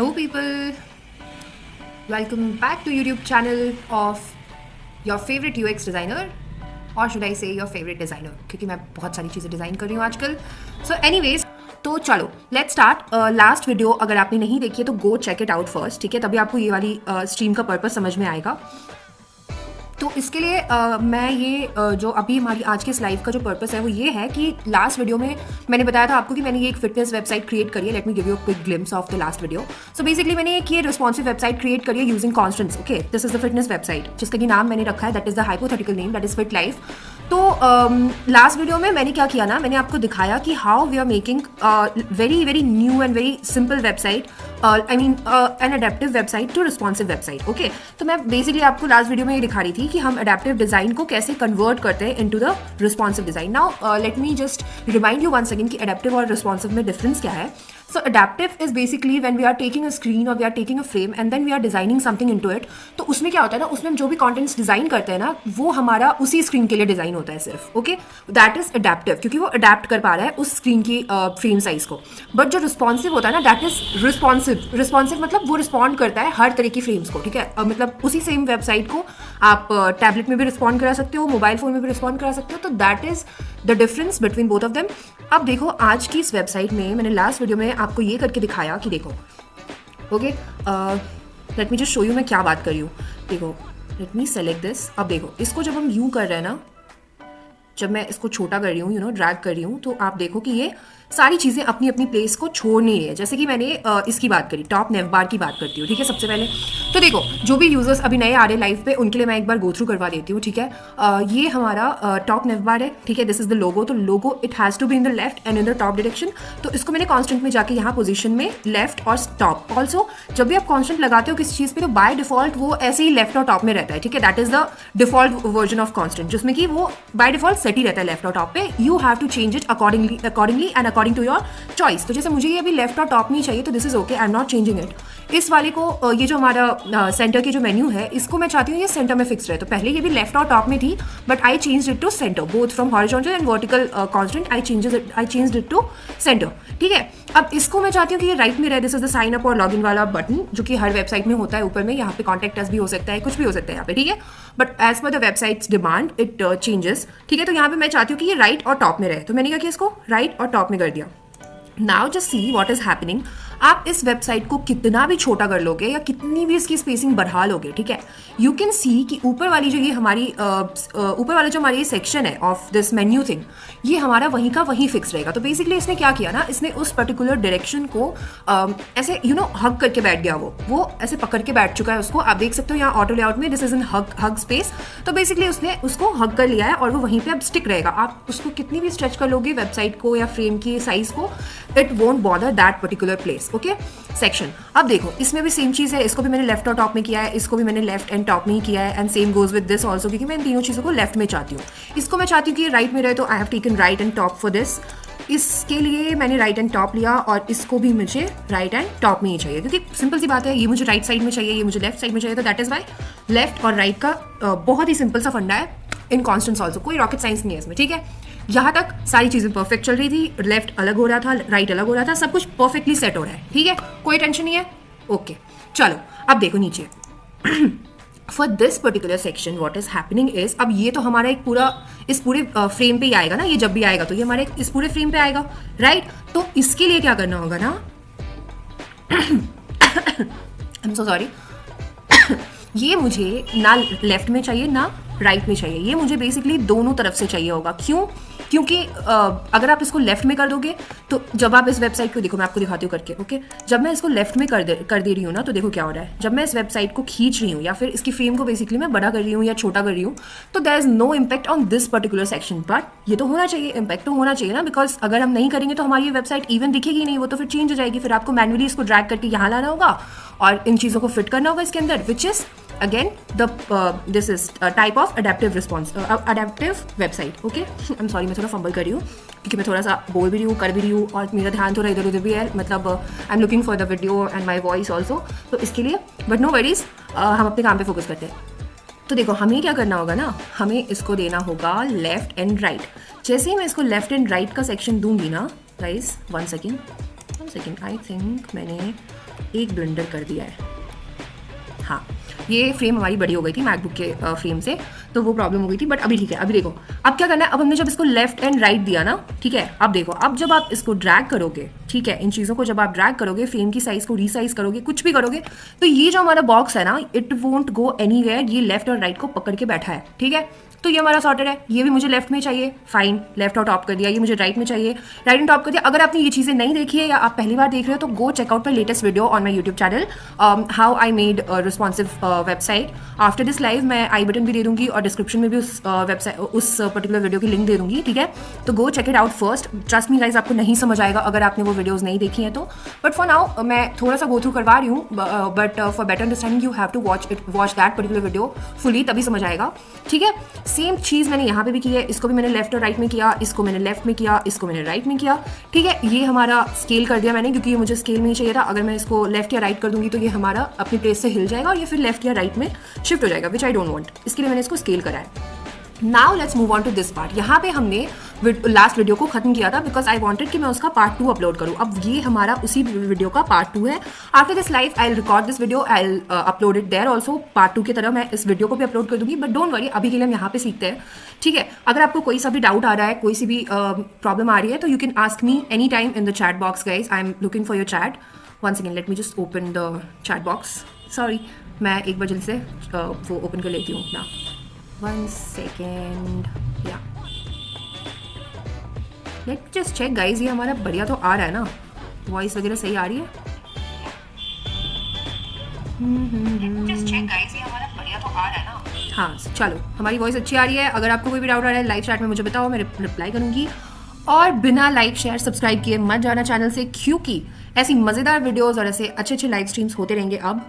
Hello people, welcome back to YouTube channel of your favorite UX designer or should I say your favorite designer क्योंकि मैं बहुत सारी चीज़ें design कर रही हूँ आजकल. So anyways, तो चलो लेट्स स्टार्ट. लास्ट वीडियो अगर आपने नहीं देखी है तो go check it out first, ठीक है, तभी आपको ये वाली स्ट्रीम का पर्पस समझ में आएगा. तो इसके लिए मैं ये जो अभी हमारी आज के इस लाइव का जो पर्पस है वो ये है कि लास्ट वीडियो में मैंने बताया था आपको कि मैंने ये एक फिटनेस वेबसाइट क्रिएट करी है. Let me give you a quick glimpse of the last video. So basically मैंने एक ये रिस्पॉन्सिव वेबसाइट क्रिएट करी है using constants. Okay, this is the fitness website जिसका कि नाम मैंने रखा है, that is the hypothetical name, that is Fit Life. तो लास्ट वीडियो में मैंने क्या किया ना, मैंने आपको दिखाया कि how we are making very very new and very simple website, I mean an adaptive website to responsive website. Okay, तो मैं बेसिकली आपको लास्ट वीडियो में ये दिखा रही थी कि हम अडेप्टिव डिजाइन को कैसे कन्वर्ट करते हैं into the responsive design. Now let me just remind you once again कि अडेप्टिव और रिस्पॉन्सिव में डिफरेंस क्या है. So adaptive is basically when we are taking a screen or we are taking a frame and then we are designing something into it. तो उसमें क्या होता है ना, उसमें हम जो भी कंटेंट्स डिजाइन करते हैं ना वो हमारा उसी स्क्रीन के लिए डिजाइन होता है सिर्फ. ओके, दैट इज अडेप्टिव क्योंकि वो अडेप्ट कर पा रहा है उस स्क्रीन की फ्रेम साइज को. बट जो रिस्पॉन्सिव होता है ना, दैट इज रिस्पॉन्सिव. रिस्पॉन्सिव मतलब वो रिस्पॉन्ड करता है हर तरह की फ्रेम्स को, ठीक है. मतलब उसी सेम वेबसाइट को आप टैबलेट में भी रिस्पॉन्ड करा सकते हो, मोबाइल फोन में भी रिस्पॉन्ड करा सकते हो. तो that is the difference between both of them. अब देखो आज की इस वेबसाइट में मैंने लास्ट वीडियो में आपको ये करके दिखाया कि देखो, okay, late me just show you मैं क्या बात कर रही हूँ. देखो, लेट मी सेलेक्ट दिस. अब देखो इसको जब हम यूं कर रहे हैं ना, जब मैं इसको छोटा कर रही हूँ, यू नो ड्रैग कर रही हूँ, तो आप देखो कि ये सारी चीज़ें अपनी अपनी प्लेस को छोड़ नहीं रही है. जैसे कि मैंने इसकी बात करी, टॉप नेव बार की बात करती हूँ, ठीक है. सबसे पहले तो देखो जो भी यूजर्स अभी नए आ रहे लाइव पे उनके लिए मैं एक बार गो थ्रू करवा देती हूँ, ठीक है. ये हमारा टॉप नेव बार है, ठीक है. This is the logo. तो logo it has to be in the left and in the top direction. तो इसको मैंने कॉन्स्टेंट में जाके यहाँ पोजिशन में लेफ्ट और टॉप. ऑल्सो जब भी आप कॉन्स्टेंट लगाते हो किसी चीज़ पे तो बाय डिफॉल्ट वो ऐसे ही लेफ्ट और टॉप में रहता है, ठीक है. That is the default version of constant जिसमें कि वो बाय डिफॉल्ट सेट ही रहता है लेफ्ट और टॉप पे. You have to change it accordingly and according to your choice. तो जैसे मुझे ये अभी लेफ्ट और टॉप में ही चाहिए तो this is okay, I am not changing it. इस वाले को ये जो हमारा सेंटर की जो मेन्यू है इसको मैं चाहती हूँ ये सेंटर में फिक्स रहे. तो पहले ये भी लेफ्ट और टॉप में थी but I change it to centre, both from horizontal and vertical constant. I change it to centre, ठीक है. अब इसको मैं चाहती हूँ कि ये राइट में रहे. This is the sign up और लॉग इन वाला बटन जो कि हर वेबसाइट में होता है ऊपर में. यहाँ पे कॉन्टैक्ट अस भी हो सकता है, कुछ भी हो सकता है यहाँ पे, ठीक है. But as per the websites demand it changes, ठीक है. तो यहाँ पे मैं चाहती हूँ कि ये राइट और टॉप में रहे. तो मैंने क्या किया, इसको राइट और टॉप में कर दिया. Now just see what is happening. आप इस वेबसाइट को कितना भी छोटा कर लोगे या कितनी भी इसकी स्पेसिंग बढ़ा लोगे, ठीक है, यू कैन सी कि ऊपर वाली जो ये हमारी ऊपर वाला जो हमारी ये सेक्शन है ऑफ दिस मेन्यू थिंग, ये हमारा वहीं का वहीं फिक्स रहेगा. तो बेसिकली इसने क्या किया ना, इसने उस पर्टिकुलर डायरेक्शन को ऐसे यू नो हग करके बैठ गया. वो ऐसे पकड़ के बैठ चुका है उसको. आप देख सकते हो यहाँ ऑटो लेआउट में this is in hug space. तो बेसिकली उसने उसको हग कर लिया है और वो वहीं पे अब स्टिक रहेगा. आप उसको कितनी भी स्ट्रेच कर लोगे वेबसाइट को या फ्रेम की साइज को, it won't bother that particular place. Okay, section. अब देखो इसमें भी सेम चीज़ है. इसको भी मैंने लेफ्ट और टॉप में किया है, इसको भी मैंने लेफ्ट एंड टॉप में ही किया है. And same goes with this also क्योंकि मैं इन तीनों चीज़ों को लेफ्ट में चाहती हूँ. इसको मैं चाहती हूँ कि राइट में रहे तो I have taken right and top for this. इसके लिए मैंने राइट एंड टॉप लिया और इसको भी मुझे राइट एंड टॉप में ही चाहिए क्योंकि सिंपल सी बात है, ये मुझे राइट साइड में चाहिए, ये मुझे लेफ्ट साइड में चाहिए. तो दैट इज वाई लेफ्ट और राइट का बहुत ही सिंपल सा फंडा है इन कॉन्स्टेंट्स ऑल्सो. कोई रॉकेट साइंस नहीं है इसमें, ठीक है. यहाँ तक सारी चीज़ें परफेक्ट चल रही थी. लेफ्ट अलग हो रहा था, राइट अलग हो रहा था, सब कुछ परफेक्टली सेट हो रहा है, ठीक है. कोई टेंशन नहीं है. ओके, चलो अब देखो नीचे. For this particular section what is happening is, अब ये तो हमारा एक पूरा इस पूरे फ्रेम पे ही आएगा ना. ये जब भी आएगा तो ये हमारे इस पूरे फ्रेम पे आएगा, राइट. तो इसके लिए क्या करना होगा ना, आई एम सो सॉरी, ये मुझे ना लेफ्ट में चाहिए ना राइट में चाहिए. ये मुझे बेसिकली दोनों तरफ से चाहिए होगा. क्यों? क्योंकि अगर आप इसको लेफ्ट में कर दोगे तो जब आप इस वेबसाइट को देखो, मैं आपको दिखाती हूँ करके. ओके, जब मैं इसको लेफ्ट में कर दे रही हूँ ना तो देखो क्या हो रहा है. जब मैं इस वेबसाइट को खींच रही हूँ या फिर इसकी फ्रेम को बेसिकली मैं बड़ा कर रही हूँ या छोटा कर रही हूँ तो there is no impact on this particular section. But ये तो होना चाहिए, इम्पैक्ट तो होना चाहिए ना, बिकॉज अगर हम नहीं करेंगे तो हमारी ये वेबसाइट इवन दिखेगी नहीं. वो तो फिर चेंज हो जाएगी. फिर आपको मैनुअली इसको ड्रैग करके यहाँ लाना होगा और इन चीज़ों को फिट करना होगा इसके अंदर, which is again this is a type of adaptive response adaptive website. okay, I'm sorry मैं थोड़ा फंबल कर रही हूँ क्योंकि मैं थोड़ा सा बोल भी रही हूँ, कर भी रही हूँ और मेरा ध्यान थोड़ा इधर उधर भी है. मतलब I am looking for the video and my voice also, तो इसके लिए. बट नो वरीज, हम अपने काम पे फोकस करते हैं. तो देखो हमें क्या करना होगा ना, हमें इसको देना होगा लेफ्ट एंड राइट. जैसे ही मैं इसको लेफ्ट एंड राइट का सेक्शन दूंगी ना, guys one second I think मैंने एक ब्लंडर कर दिया है। हाँ, ये फ्रेम हमारी बड़ी हो गई थी मैकबुक के फ्रेम से, तो वो प्रॉब्लम हो गई थी, बट अभी ठीक है। अभी देखो अब क्या करना है, अब हमने जब इसको लेफ्ट एंड राइट दिया ना, ठीक है, अब देखो अब जब आप इसको ड्रैग करोगे, ठीक है, इन चीज़ों को जब आप ड्रैग करोगे, फ्रेम की साइज को रीसाइज करोगे, कुछ भी करोगे, तो ये जो हमारा बॉक्स है ना, इट वोंट गो एनीवेयर, ये लेफ्ट और राइट को पकड़ के बैठा है, ठीक है। तो ये हमारा सॉर्टेड है। ये भी मुझे लेफ्ट में चाहिए, फाइन, लेफ्ट और टॉप कर दिया। ये मुझे राइट में चाहिए, राइट एंड टॉप कर दिया। अगर आपने ये चीज़ें नहीं देखी है या आप पहली बार देख रहे हो तो गो checkout my latest video on my YouTube channel, how I made responsive website. After this live मैं आई बटन भी दे दूंगी और डिस्क्रिप्शन में भी उस वेबसाइट उस पर्टिकुलर वीडियो की लिंक दे दूंगी, ठीक है। तो go check it out first. Trust me guys, आपको नहीं समझ आएगा अगर आपने वो वीडियोज़ नहीं देखी हैं तो, बट फॉर नाउ मैं थोड़ा सा गो थ्रू करवा रही हूँ, but for better understanding you have to watch that particular video fully, तभी समझ आएगा, ठीक है। सेम चीज़ मैंने यहाँ पे भी की है, इसको भी मैंने लेफ्ट और राइट में किया, इसको मैंने लेफ्ट में किया, इसको मैंने राइट में किया, ठीक है। ये हमारा स्केल कर दिया मैंने, क्योंकि ये मुझे स्केल में ही चाहिए था। अगर मैं इसको लेफ्ट या राइट कर दूंगी तो ये हमारा अपनी प्लेस से हिल जाएगा और ये फिर लेफ्ट या राइट में शिफ्ट हो जाएगा, विच आई डोंट वांट। इसके लिए मैंने इसको स्केल करा है। Now let's move on to this part. यहाँ पे हमने लास्ट वीडियो को खत्म किया था बिकॉज आई वांटेड कि मैं उसका पार्ट 2 अपलोड करूँ। अब ये हमारा उसी वीडियो का पार्ट 2 है। After this live I record this video, I upload it there also. Part 2 की तरह मैं इस वीडियो को भी अपलोड कर दूंगी, बट डोंट वरी, अभी के लिए हम यहाँ पे सीखते हैं, ठीक है। अगर आपको कोई सा भी डाउट आ रहा है, कोई सी भी प्रॉब्लम आ रही है, तो you can ask me any time in the chat box guys. I am looking for your chat. One second, let me just open the chat box. Sorry, मैं एक बार जल्दी से वो ओपन कर लेती हूँ अपना। One second, yeah. Let's just check guys, ये हमारा बढ़िया तो आ रहा है ना, वॉइस वगैरह सही आ रही है। Just check guys, ये हमारा बढ़िया तो आ रहा है ना। हाँ चलो, हमारी वॉइस अच्छी आ रही है। अगर आपको कोई भी डाउट आ रहा है लाइव चैट में मुझे बताओ, मैं रिप्लाई करूँगी। और बिना लाइक शेयर सब्सक्राइब किए मत जाना चैनल से, क्योंकि ऐसी मज़ेदार वीडियोज़ और ऐसे अच्छे अच्छे लाइव स्ट्रीम्स होते रहेंगे। अब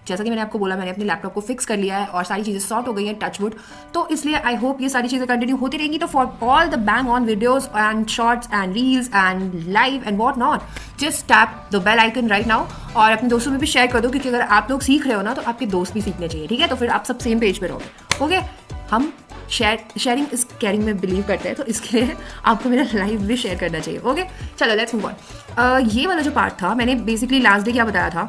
जैसा कि मैंने आपको बोला, मैंने अपने लैपटॉप को फिक्स कर लिया है और सारी चीज़ें सॉर्ट हो गई हैं, टचवुड। तो इसलिए आई होप ये सारी चीज़ें कंटिन्यू होती रहेंगी। तो for all the bang on videos and shorts and reels and live and what not, just tap the bell icon right now और अपने दोस्तों में भी शेयर कर दो, क्योंकि अगर आप लोग सीख रहे हो ना तो आपके दोस्त भी सीखने चाहिए, ठीक है। तो फिर आप सब सेम पेज पर रहोगे, ओके। हम शेयरिंग इज केयरिंग में बिलीव करते हैं, तो इसके लिए आपको मेरा लाइव भी शेयर करना चाहिए, ओके। चलो लेट्स मूव ऑन। ये वाला जो पार्ट था, मैंने बेसिकली लास्ट डे क्या बताया था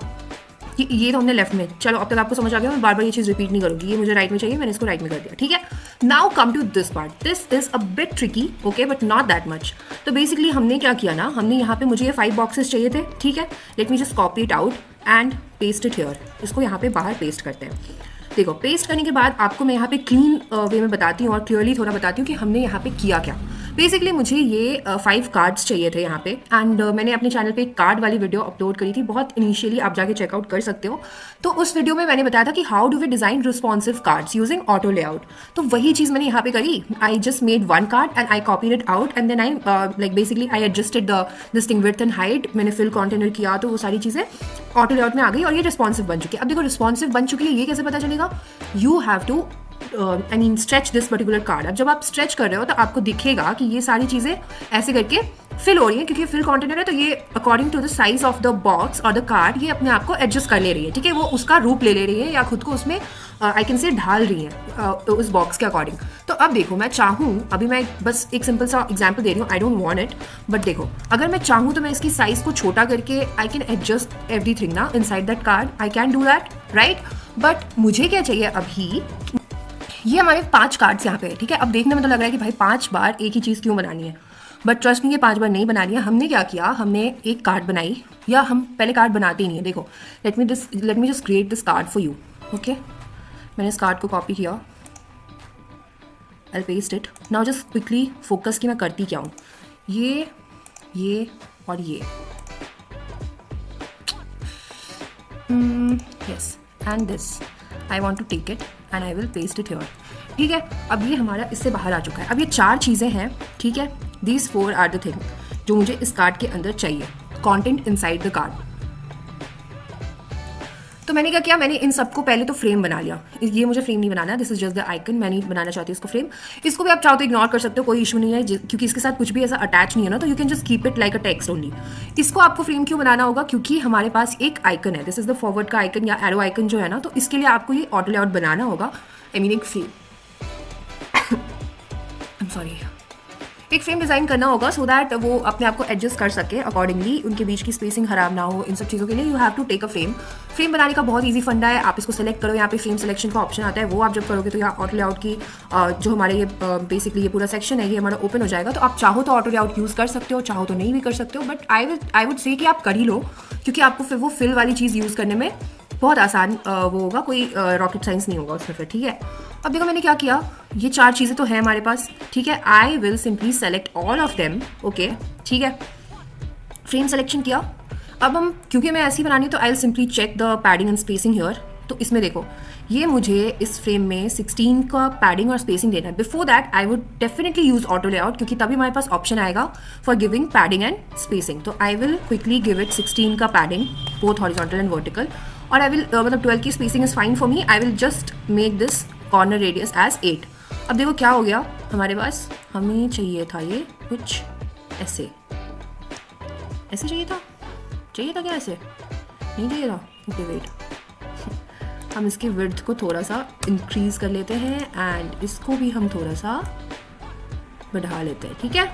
कि ये तो हमने लेफ्ट में, चलो अब तक आपको समझ आ गया, मैं बार बार ये चीज़ रिपीट नहीं करूँगी। ये मुझे राइट में चाहिए, मैंने इसको राइट में कर दिया, ठीक है। Now come to this part. This is a bit tricky, okay, but not that much. तो बेसिकली हमने क्या किया ना, हमने यहाँ पे मुझे ये 5 बॉक्सेस चाहिए थे, ठीक है। Let me just copy it out and paste it here. इसको यहाँ पे बाहर पेस्ट करते हैं। देखो, पेस्ट करने के बाद आपको मैं यहाँ पे क्लीन वे में बताती हूँ और क्लियरली थोड़ा बताती हूँ कि हमने यहाँ पे किया क्या। बेसिकली मुझे ये 5 कार्ड्स चाहिए थे यहाँ पे, एंड मैंने अपने चैनल पे एक कार्ड वाली वीडियो अपलोड करी थी बहुत इनिशियली, आप जाके चेकआउट कर सकते हो। तो उस वीडियो में मैंने बताया था कि how do we design responsive cards using auto layout. तो वही चीज़ मैंने यहाँ पे करी। I just made 1 card and I copied it out and then I like basically I adjusted this thing width and height. मैंने फिल कॉन्टेनर किया, तो वो सारी चीज़ें ऑटो लेआउट में आ गई और ये रिस्पॉन्सिव बन चुकी है। अब देखो, रिस्पॉन्सिव बन चुकी है, ये कैसे पता चलेगा? You have to I mean stretch this particular card. अब जब आप स्ट्रेच कर रहे हो तो आपको दिखेगा कि ये सारी चीज़ें ऐसे करके फिल हो रही है, क्योंकि फिल कंटेनर है, तो ये according to the size of the box और द कार्ड ये अपने आप को एडजस्ट कर ले रही है, ठीक है। वो उसका रूप ले रही है या खुद को उसमें आई कैन से ढाल रही है उस बॉक्स के अकॉर्डिंग। तो अब देखो, मैं चाहूँ, अभी मैं बस एक सिंपल सा एग्जाम्पल दे रही हूँ, आई डोंट वांट इट, बट देखो, अगर मैं चाहूँ तो मैं इसकी साइज को छोटा करके आई कैन एडजस्ट एवरीथिंग ना inside that card. I can do that, right. But मुझे क्या चाहिए अभी, ये हमारे 5 कार्ड्स यहाँ पे है, ठीक है। अब देखने में तो लग रहा है कि भाई 5 बार एक ही चीज़ क्यों बनानी है, बट ट्रस्ट मी, ये 5 बार नहीं बनानी है। हमने क्या किया, हमने एक कार्ड बनाई, या हम पहले कार्ड बनाते ही नहीं है। देखो, let me just create this card for you, okay. मैंने इस कार्ड को कॉपी किया, I paste it. Now just quickly focus कि मैं करती क्या हूँ। ये और ये, yes, and this I want to take it and I will paste it here, ठीक है। अब ये हमारा इससे बाहर आ चुका है। अब ये 4 चीज़ें हैं, ठीक है। दीज 4 आर द थिंग जो मुझे इस कार्ड के अंदर चाहिए, कॉन्टेंट इनसाइड द कार्ड। तो मैंने क्या किया, मैंने इन सबको पहले तो फ्रेम बना लिया। ये मुझे फ्रेम नहीं बनाना, this is just the icon, मैं नहीं बनाना चाहती इसको फ्रेम। इसको भी आप चाहो तो इग्नोर कर सकते हो, कोई इशू नहीं है, क्योंकि इसके साथ कुछ भी ऐसा अटैच नहीं है ना, तो you can just keep it like a text only. इसको आपको फ्रेम क्यों बनाना होगा, क्योंकि हमारे पास एक आइकन है, दिस इज द फॉरवर्ड का आइकन या एरो आइकन जो है ना, तो इसके लिए आपको ये ऑटो लेआउट बनाना होगा। आई मीन एक फ्रेम, आई एम सॉरी, एक फ्रेम डिज़ाइन करना होगा सो दैट वो अपने आप को एडजस्ट कर सके अकॉर्डिंगली, उनके बीच की स्पेसिंग खराब ना हो, इन सब चीज़ों के लिए you have to take a frame. Frame बनाने का बहुत ईजी फंडा है, आप इसको सेलेक्ट करो, यहाँ पे फ्रेम सिलेक्शन का ऑप्शन आता है, वो आप जब करोगे तो यहाँ ऑटो लेआउट की जो हमारे ये बेसिकली ये पूरा सेक्शन है ये हमारा ओपन हो जाएगा। तो आप चाहो तो ऑटो लेआउट यूज़ कर सकते हो, चाहो तो नहीं भी कर सकते हो, बट आई वुड से कि आप कर ही लो, क्योंकि आपको फिर वो फिल वाली चीज़ यूज़ करने में बहुत आसान वो होगा, कोई रॉकेट साइंस नहीं होगा उसमें फिर, ठीक है। अब देखो मैंने क्या किया, ये 4 चीज़ें तो है हमारे पास, ठीक है। आई will simply select all of them, okay, ठीक है। फ्रेम सेलेक्शन किया। अब हम, क्योंकि मैं ऐसी बनानी तो I will simply check the padding and spacing here. तो इसमें देखो, ये मुझे इस फ्रेम में 16 का पैडिंग और स्पेसिंग देना है। Before that I would definitely use auto layout, क्योंकि तभी हमारे पास ऑप्शन आएगा for giving padding and spacing. तो I will quickly give it 16 का padding, both horizontal and vertical, और आई विल मतलब 12 की spacing is fine for me. I will just make this corner radius as 8। अब देखो क्या हो गया हमारे पास, हमें चाहिए था ये कुछ ऐसे, ऐसे चाहिए था क्या, ऐसे नहीं चाहिए था, ओके वेट, हम इसकी विड्थ को थोड़ा सा इंक्रीज कर लेते हैं एंड इसको भी हम थोड़ा सा बढ़ा लेते हैं, ठीक है,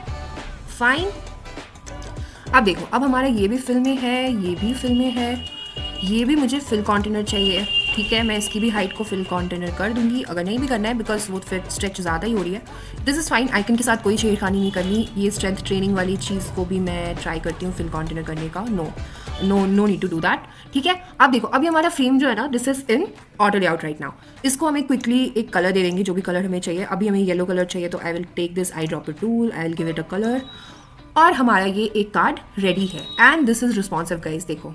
फाइन। अब देखो, अब हमारा ये भी फिल में है, ये भी फिल में है, ये भी मुझे फिल कंटेनर चाहिए, ठीक है। मैं इसकी भी हाइट को फिल कंटेनर कर दूंगी, अगर नहीं भी करना है बिकॉज वो फिर स्ट्रेच ज़्यादा ही हो रही है। दिस इज़ फाइन, आइकन के साथ कोई छेड़खानी नहीं करनी। ये स्ट्रेंथ ट्रेनिंग वाली चीज़ को भी मैं ट्राई करती हूँ फिल कंटेनर करने का, no need to do that, ठीक है। अब देखो, अभी हमारा फ्रेम जो है ना, this is in auto layout right now. इसको हमें क्विकली एक कलर दे देंगे, जो भी कलर हमें चाहिए। अभी हमें येलो कलर चाहिए, तो I will take this eye dropper tool, I will give it a colour, और हमारा ये एक कार्ड रेडी है। And this is responsive guys, देखो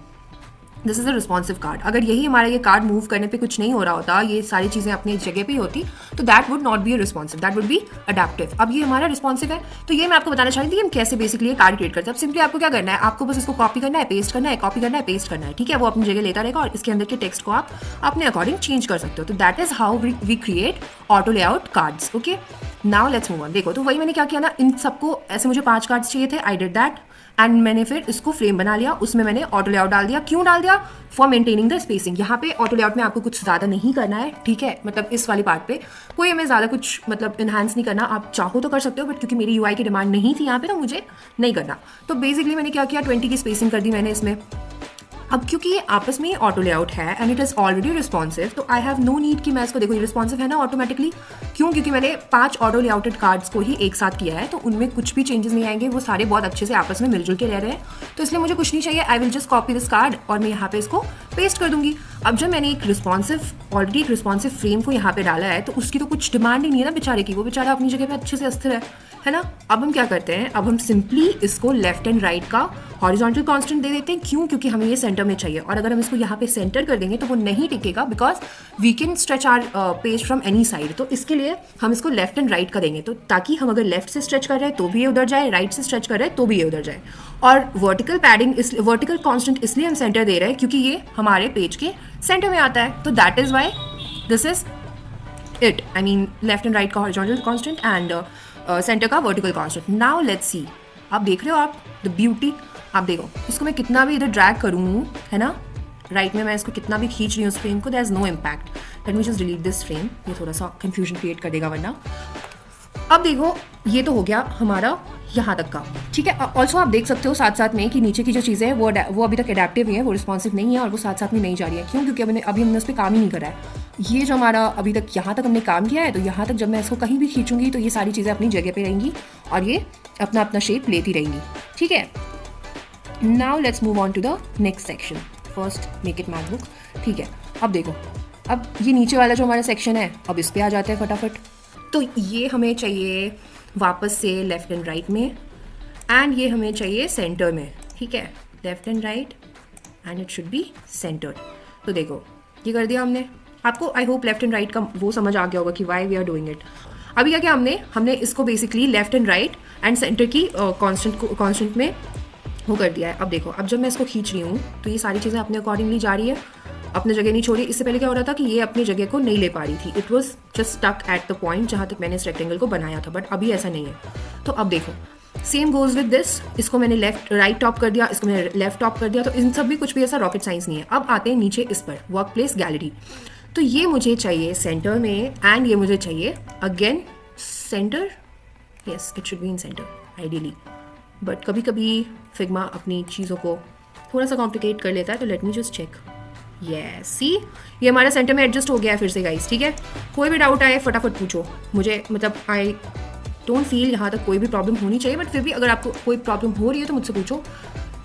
this is a responsive card. अगर यही हमारा ये कार्ड मूव करने पे कुछ नहीं हो रहा होता, ये सारी चीज़ें अपनी जगह पे ही होती, तो that would not be a responsive, that would be adaptive. अब ये हमारा रिस्पॉन्सिव है, तो ये मैं आपको बताना चाह रही थी कि हम कैसे बेसिकली ये कार्ड क्रिएट करते हैं। अब सिंपली आपको क्या करना है, आपको बस इसको कॉपी करना है, पेस्ट करना है, कॉपी करना है, पेस्ट करना है, ठीक है। वो अपनी जगह लेता रहेगा और इसके अंदर के टेक्स्ट को आप अपने अकॉर्डिंग चेंज कर सकते हो। तो that is how we create auto layout cards, okay. Now let's move on. देखो, तो वही मैंने क्या किया ना, इन सबको ऐसे मुझे 5 कार्ड्स चाहिए थे, आई डिड दैट, एंड मैंने फिर इसको फ्रेम बना लिया, उसमें मैंने ऑटो लेआउट डाल दिया। क्यों डाल दिया? For maintaining the spacing. यहाँ पे ऑटो लेआउट में आपको कुछ ज़्यादा नहीं करना है, ठीक है, मतलब इस वाली पार्ट पे कोई हमें ज़्यादा कुछ मतलब इन्हांस नहीं करना। आप चाहो तो कर सकते हो, बट क्योंकि मेरी यूआई की डिमांड नहीं थी यहाँ पे, तो मुझे नहीं करना। तो बेसिकली मैंने क्या किया, 20 की स्पेसिंग कर दी मैंने इसमें। अब क्योंकि ये आपस में ऑटो लेआउट है and it is already responsive, तो आई हैव नो नीड कि मैं इसको, देखो ये रिस्पॉन्सिव है ना ऑटोमेटिकली, क्यों? क्योंकि मैंने 5 ऑटो लेआउटेड कार्ड्स को ही एक साथ किया है, तो उनमें कुछ भी चेंजेस नहीं आएंगे, वो सारे बहुत अच्छे से आपस में मिलजुल के रह रहे हैं। तो इसलिए मुझे कुछ नहीं चाहिए, आई will just copy this card और मैं यहाँ पे इसको पेस्ट कर दूंगी। अब जब मैंने ऑलरेडी एक रिस्पॉन्सिव फ्रेम को यहाँ पे डाला है, तो उसकी तो कुछ डिमांड ही नहीं है ना बेचारे की, वो बेचारा अपनी जगह पे अच्छे से अस्थिर है ना। अब हम क्या करते हैं, अब हम सिंपली इसको लेफ्ट एंड राइट का हॉरिजॉन्टल कांस्टेंट दे देते हैं। क्यों? क्योंकि हमें ये सेंटर में चाहिए, और अगर हम इसको यहाँ पे सेंटर कर देंगे तो वो नहीं टिकेगा, because we can stretch our page from any side. तो इसके लिए हम इसको लेफ्ट एंड राइट का देंगे, तो ताकि हम अगर लेफ्ट से स्ट्रेच कर रहे हैं तो भी ये उधर जाए, राइट से स्ट्रेच कर रहे हैं तो भी ये उधर जाए। और वर्टिकल पैडिंग, वर्टिकल कांस्टेंट इसलिए हम सेंटर दे रहे हैं क्योंकि ये हमारे पेज के सेंटर में आता है। तो that is why this is it, I mean left and right का हॉरिजॉन्टल कांस्टेंट एंड सेंटर का vertical constant. Now let's see, आप देख रहे हो आप द ब्यूटी। आप देखो, इसको मैं कितना भी इधर ड्रैग करूँ, है ना, राइट में मैं इसको कितना भी खींच रही हूँ उस फ्रेम को, there is no impact. Let me just delete this frame, ये थोड़ा सा कंफ्यूजन क्रिएट कर देगा वरना। अब देखो, ये तो हो गया हमारा यहाँ तक का, ठीक है। ऑल्सो आप देख सकते हो साथ साथ में कि नीचे की जो चीज़ें हैं वो अभी तक एडेप्टिव ही है, वो रिस्पॉन्सिव नहीं है और वो साथ साथ में नहीं जा रही है। क्यों? क्योंकि अभी हमने उस पर काम ही नहीं करा है। ये जो हमारा अभी तक यहाँ तक हमने काम किया है, तो यहाँ तक जब मैं इसको कहीं भी खींचूंगी तो ये सारी चीज़ें अपनी जगह पे रहेंगी और ये अपना अपना शेप लेती रहेंगी, ठीक है। Now let's move on to the next section. First make it MacBook, ठीक है। अब देखो, अब ये नीचे वाला जो हमारा सेक्शन है, अब इस पर आ जाते हैं फटाफट। तो ये हमें चाहिए वापस से लेफ्ट एंड राइट में, एंड ये हमें चाहिए सेंटर में, ठीक है, left and right and it should be centred. तो देखो, ये कर दिया हमने। आपको I hope left and right का वो समझ आ गया होगा कि why we are doing it. अभी क्या किया हमने इसको basically left and right and centre की कॉन्स्टेंट में वो कर दिया है। अब देखो, अब जब मैं इसको खींच रही हूँ तो ये सारी चीज़ें अपने अकॉर्डिंगली जा रही है, अपने जगह नहीं छोड़ी। इससे पहले क्या हो रहा था कि ये अपनी जगह को नहीं ले पा रही थी, it was just stuck at the point जहाँ तक मैंने इस रेक्टेंगल को बनाया था, बट अभी ऐसा नहीं है। तो अब देखो, सेम गोज विद दिस, इसको मैंने राइट टॉप कर दिया, इसको मैंने लेफ्ट टॉप कर दिया। तो इन सब भी कुछ भी ऐसा रॉकेट साइंस नहीं है। अब आते हैं नीचे इस पर, वर्क प्लेस गैलरी। तो ये मुझे चाहिए सेंटर में एंड ये मुझे चाहिए again centre, yes it should be in centre ideally, but कभी कभी फिग्मा अपनी चीज़ों को थोड़ा सा कॉम्प्लिकेट कर लेता है, तो let me just check. Yes see ये हमारा सेंटर में एडजस्ट हो गया है फिर से गाइस, ठीक है। कोई भी डाउट आए फटाफट पूछो मुझे, मतलब आई डोंट फील यहाँ तक कोई भी प्रॉब्लम होनी चाहिए, बट फिर भी अगर आपको कोई प्रॉब्लम हो रही है तो मुझसे पूछो,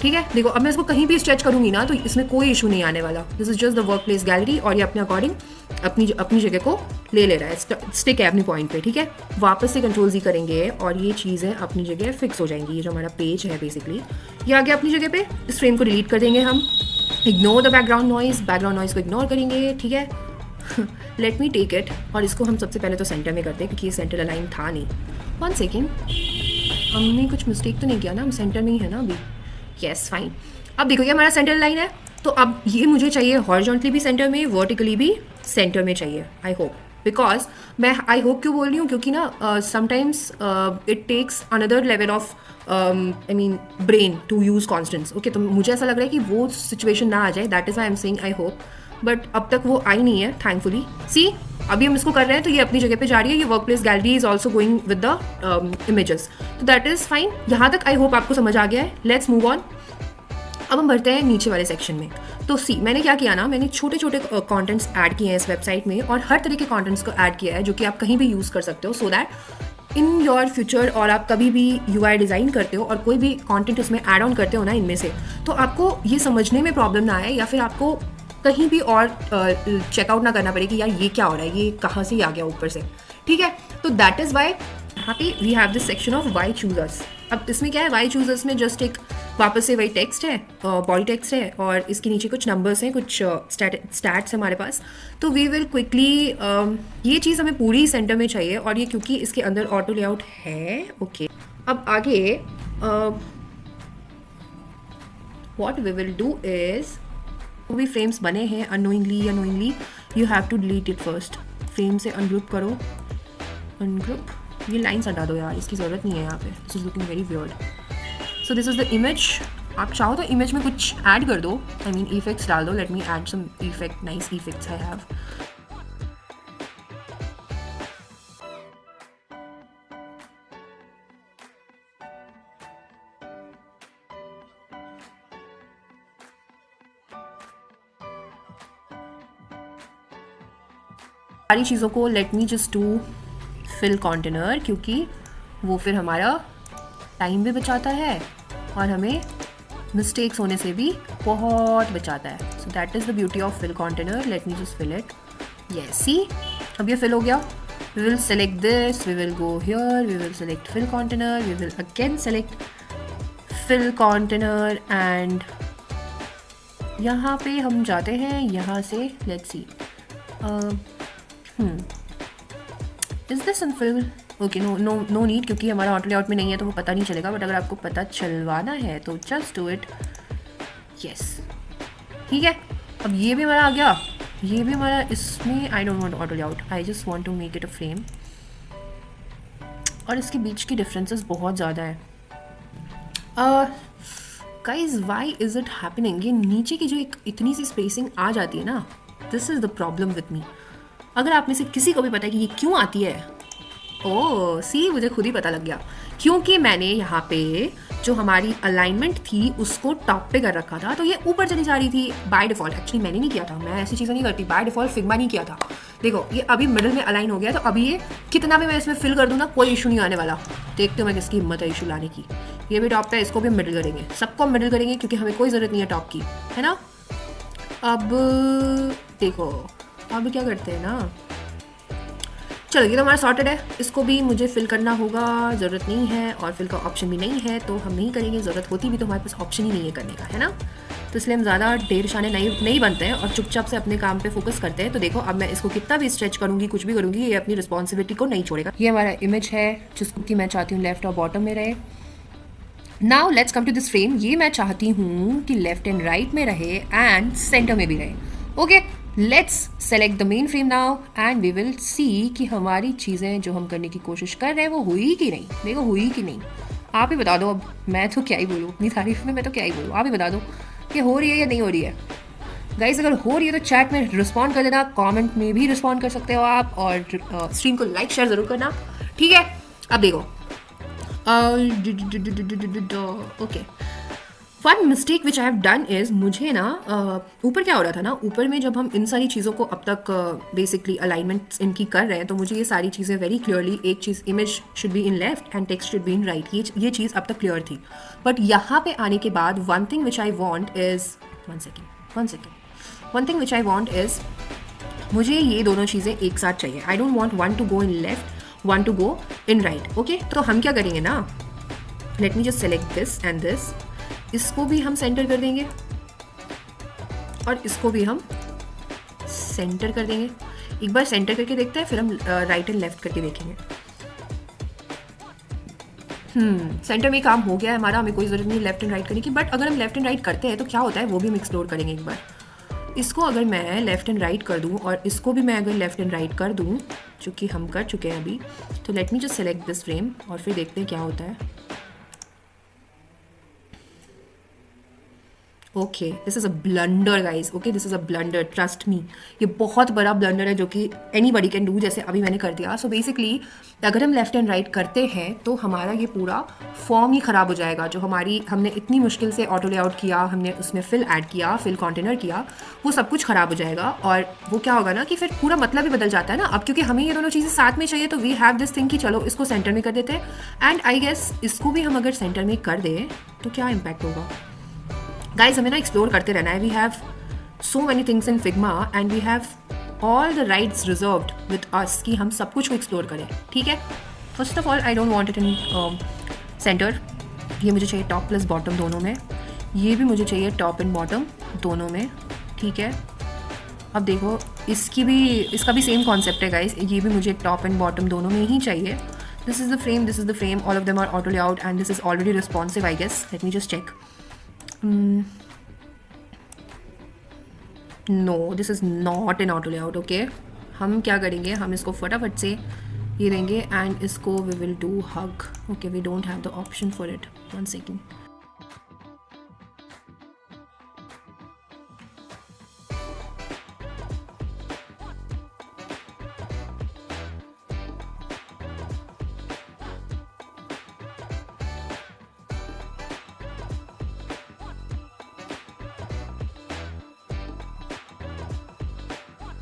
ठीक है। देखो अब मैं इसको कहीं भी स्ट्रेच करूँगी ना तो इसमें कोई इशू नहीं आने वाला। This is just the work place gallery, और ये अपने अकॉर्डिंग अपनी जगह को ले रहा है, स्टिक है अपनी पॉइंट पे, ठीक है। वापस से कंट्रोल जी करेंगे और ये चीज़ें अपनी जगह फिक्स हो जाएंगी। ये जो हमारा पेज है बेसिकली ये आ गया अपनी जगह पे। इस फ्रेम को डिलीट कर देंगे हम, इग्नोर द बैकग्राउंड नॉइज़ को इग्नोर करेंगे, ठीक है। लेट मी टेक इट, और इसको हम सबसे पहले तो सेंटर में करते हैं क्योंकि ये सेंटर अलाइन था नहीं। 1 सेकेंड, हमने कुछ मिस्टेक तो नहीं किया ना, हम सेंटर में ही है ना अभी। Yes fine. अब देखो ये हमारा सेंटर लाइन है, तो अब ये मुझे चाहिए हॉरिजॉन्टली भी सेंटर में, वर्टिकली भी सेंटर में चाहिए, आई होप। बिकॉज मैं आई होप क्यों बोल रही हूँ, क्योंकि ना sometimes it takes another level of I mean brain to use constants, okay. तो मुझे ऐसा लग रहा है कि वो सिचुएशन ना आ जाए, that is I am saying I hope, but अब तक वो आई नहीं है थैंकफुली। सी अभी हम इसको कर रहे हैं तो ये अपनी जगह पे जा रही है। ये work place gallery is also going with the images, तो दैट इज़ फाइन। यहाँ तक आई होप आपको समझ आ गया है। Let's move on. अब हम बढ़ते हैं नीचे वाले सेक्शन में। तो सी मैंने क्या किया ना, मैंने छोटे छोटे कंटेंट्स ऐड किए हैं इस वेबसाइट में, और हर तरह के कंटेंट्स को ऐड किया है जो कि आप कहीं भी यूज़ कर सकते हो, so that in your future और आप कभी भी UI डिज़ाइन करते हो और कोई भी कंटेंट उसमें ऐड ऑन करते हो ना इनमें से, तो आपको ये समझने में प्रॉब्लम ना आए, या फिर आपको कहीं भी और चेकआउट ना करना पड़े कि यार ये क्या हो रहा है, ये कहाँ से ही आ गया ऊपर से, ठीक है। तो दैट इज़ वाई यहाँ पे we have this section of why चूजर्स। अब इसमें क्या है, वाई चूजर्स में जस्ट एक वापस से वही टेक्स्ट है, बॉडी टेक्स्ट है, और इसके नीचे कुछ नंबर्स हैं, कुछ स्टैट्स है हमारे पास। तो वी विल क्विकली ये चीज़ हमें पूरी सेंटर में चाहिए, और ये क्योंकि इसके अंदर ऑटो लेआउट है, ओके। अब आगे what we will do is, वो भी फ्रेम्स बने हैं अननोइंगली या knowingly, you have to delete it first. Frame से अनग्रुप करो, अनग्रुप, ये लाइन्स हटा दो यार, इसकी ज़रूरत नहीं है यहाँ पे, this is looking very weird. So this is the image. आप चाहो तो इमेज में कुछ ऐड कर दो, आई मीन इफेक्ट्स डाल दो। Let me add some effect, nice effects I have. सारी चीज़ों को let me just do fill container, क्योंकि वो फिर हमारा टाइम भी बचाता है और हमें मिस्टेक्स होने से भी बहुत बचाता है। So that is the beauty of fill container. Let me just fill it. Yes see अब ये फिल हो गया। We will select this, we will go here, we will select fill container, we will again select fill container, and यहाँ पे हम जाते हैं यहाँ से। Let's see is this unfill, okay no no no need, क्योंकि हमारा ऑटो लेआउट में नहीं है तो वो पता नहीं चलेगा, बट अगर आपको पता चलवाना है तो जस्ट डू इट। यस ठीक है, अब ये भी हमारा आ गया, ये भी हमारा। इसमें I don't want auto layout, I just want to make it a frame, और इसके बीच की डिफरेंसेस बहुत ज़्यादा है। Guys why is it happening? ये नीचे की जो एक इतनी सी स्पेसिंग आ जाती है ना, this is the problem with me. अगर आप में से किसी को भी पता है कि ये क्यों आती है, ओह सी मुझे खुद ही पता लग गया, क्योंकि मैंने यहाँ पे जो हमारी अलाइनमेंट थी उसको टॉप पे कर रखा था, तो ये ऊपर चली जा रही थी बाय डिफ़ॉल्ट। एक्चुअली मैंने नहीं किया था, मैं ऐसी चीज़ें नहीं करती, बाय डिफ़ॉल्ट फिग्मा नहीं किया था। देखो ये अभी मिडिल में अलाइन हो गया, तो अभी ये कितना भी मैं इसमें फिल कर दूँ ना, कोई इशू नहीं आने वाला। देखते हो मैं किसकी हिम्मत है इशू लाने की। ये भी टॉप पे, इसको भी हम मिडिल करेंगे, सबको हम मिडिल करेंगे, क्योंकि हमें कोई ज़रूरत नहीं है टॉप की, है ना। अब देखो अब क्या करते हैं ना, चलो ये तो हमारा सॉर्टेड है, इसको भी मुझे फिल करना होगा, ज़रूरत नहीं है, और फिल का ऑप्शन भी नहीं है तो हम नहीं करेंगे। ज़रूरत होती भी तो हमारे पास ऑप्शन ही नहीं है करने का, है ना। तो इसलिए हम ज़्यादा ढेर शाने नहीं बनते हैं और चुपचाप से अपने काम पे फोकस करते हैं। तो देखो अब मैं इसको कितना भी स्ट्रेच करूँगी, कुछ भी करूँगी, ये अपनी रिस्पॉन्सिबिलिटी को नहीं छोड़ेगा। ये हमारा इमेज है जिसको कि मैं चाहती हूँ लेफ्ट और बॉटम में रहे। Now let's come to this frame. ये मैं चाहती हूँ कि लेफ्ट एंड राइट में रहे एंड सेंटर में भी रहे। Okay let's select the main frame now and we will see कि हमारी चीज़ें जो हम करने की कोशिश कर रहे हैं वो हुई कि नहीं। देखो हुई कि नहीं, आप ही बता दो। अब मैं तो क्या ही बोलूँ अपनी तारीफ में, मैं तो क्या ही बोलूँ, आप ही बता दो कि हो रही है या नहीं हो रही है। गाइस अगर हो रही है तो चैट में रिस्पॉन्ड कर देना, कमेंट में भी रिस्पॉन्ड कर सकते हो आप, और स्ट्रीम को लाइक शेयर ज़रूर करना, ठीक है। अब देखो okay, one mistake which I have done is, मुझे ना ऊपर क्या हो रहा था ना, ऊपर में जब हम इन सारी चीज़ों को अब तक बेसिकली अलाइनमेंट्स इनकी कर रहे हैं, तो मुझे ये सारी चीज़ें वेरी क्लियरली, एक चीज़ image should be in left and text should be in right, ये चीज़ अब तक क्लियर थी. बट यहाँ पे आने के बाद one thing which I want is, one thing which I want is, मुझे ये दोनों चीज़ें एक साथ चाहिए. I don't want one to go in left, one to go in right. Okay, तो हम क्या करेंगे ना, let me just select this and this, इसको भी हम सेंटर कर देंगे और इसको भी हम सेंटर कर देंगे. एक बार सेंटर करके देखते हैं, फिर हम राइट एंड लेफ्ट करके देखेंगे. सेंटर में काम हो गया है हमारा, हमें कोई ज़रूरत नहीं लेफ्ट एंड राइट करने की. बट अगर हम लेफ्ट एंड राइट करते हैं तो क्या होता है वो भी हम एक्सप्लोर करेंगे एक बार. इसको अगर मैं लेफ़्ट एंड राइट कर दूँ और इसको भी मैं अगर लेफ़्ट एंड राइट कर दूँ, जो कि हम कर चुके हैं अभी, तो let me just select this frame और फिर देखते हैं क्या होता है. Okay, this is a blunder guys. Okay, this is a blunder, trust me, ये बहुत बड़ा ब्लंडर है जो कि एनी बडी कैन डू, जैसे अभी मैंने कर दिया. सो बेसिकली अगर हम लेफ्ट एंड राइट करते हैं तो हमारा ये पूरा फॉर्म ही ख़राब हो जाएगा. जो हमने इतनी मुश्किल से ऑटो लेआउट किया, हमने उसमें फिल ऐड किया, फिल कंटेनर किया, वो सब कुछ ख़राब हो जाएगा. और वो क्या होगा ना कि फिर पूरा मतलब ही बदल जाता है ना. अब क्योंकि हमें ये दोनों चीज़ें साथ में चाहिए, तो वी हैव दिस थिंग कि चलो इसको सेंटर में कर देते हैं. एंड आई गेस इसको भी हम अगर सेंटर में कर दें तो क्या इम्पैक्ट होगा. गाइज, हमें ना एक्सप्लोर करते रहना है. We have so many things in Figma and we have all the rights reserved with us कि हम सब कुछ को एक्सप्लोर करें. ठीक है, first of all I don't want it in centre. ये मुझे चाहिए टॉप प्लस बॉटम दोनों में. ये भी मुझे चाहिए टॉप एंड बॉटम दोनों में. ठीक है, अब देखो इसका भी सेम कॉन्सेप्ट है गाइज. ये भी मुझे टॉप एंड बॉटम दोनों में ही चाहिए. This is the frame, all of them are auto layout and this is already responsive I guess. Let me just check. No, this is not an auto layout. Okay, हम क्या करेंगे, हम इसको फटाफट से ये देंगे एंड इसको we will do hug. Okay, we don't have the option for it. One second.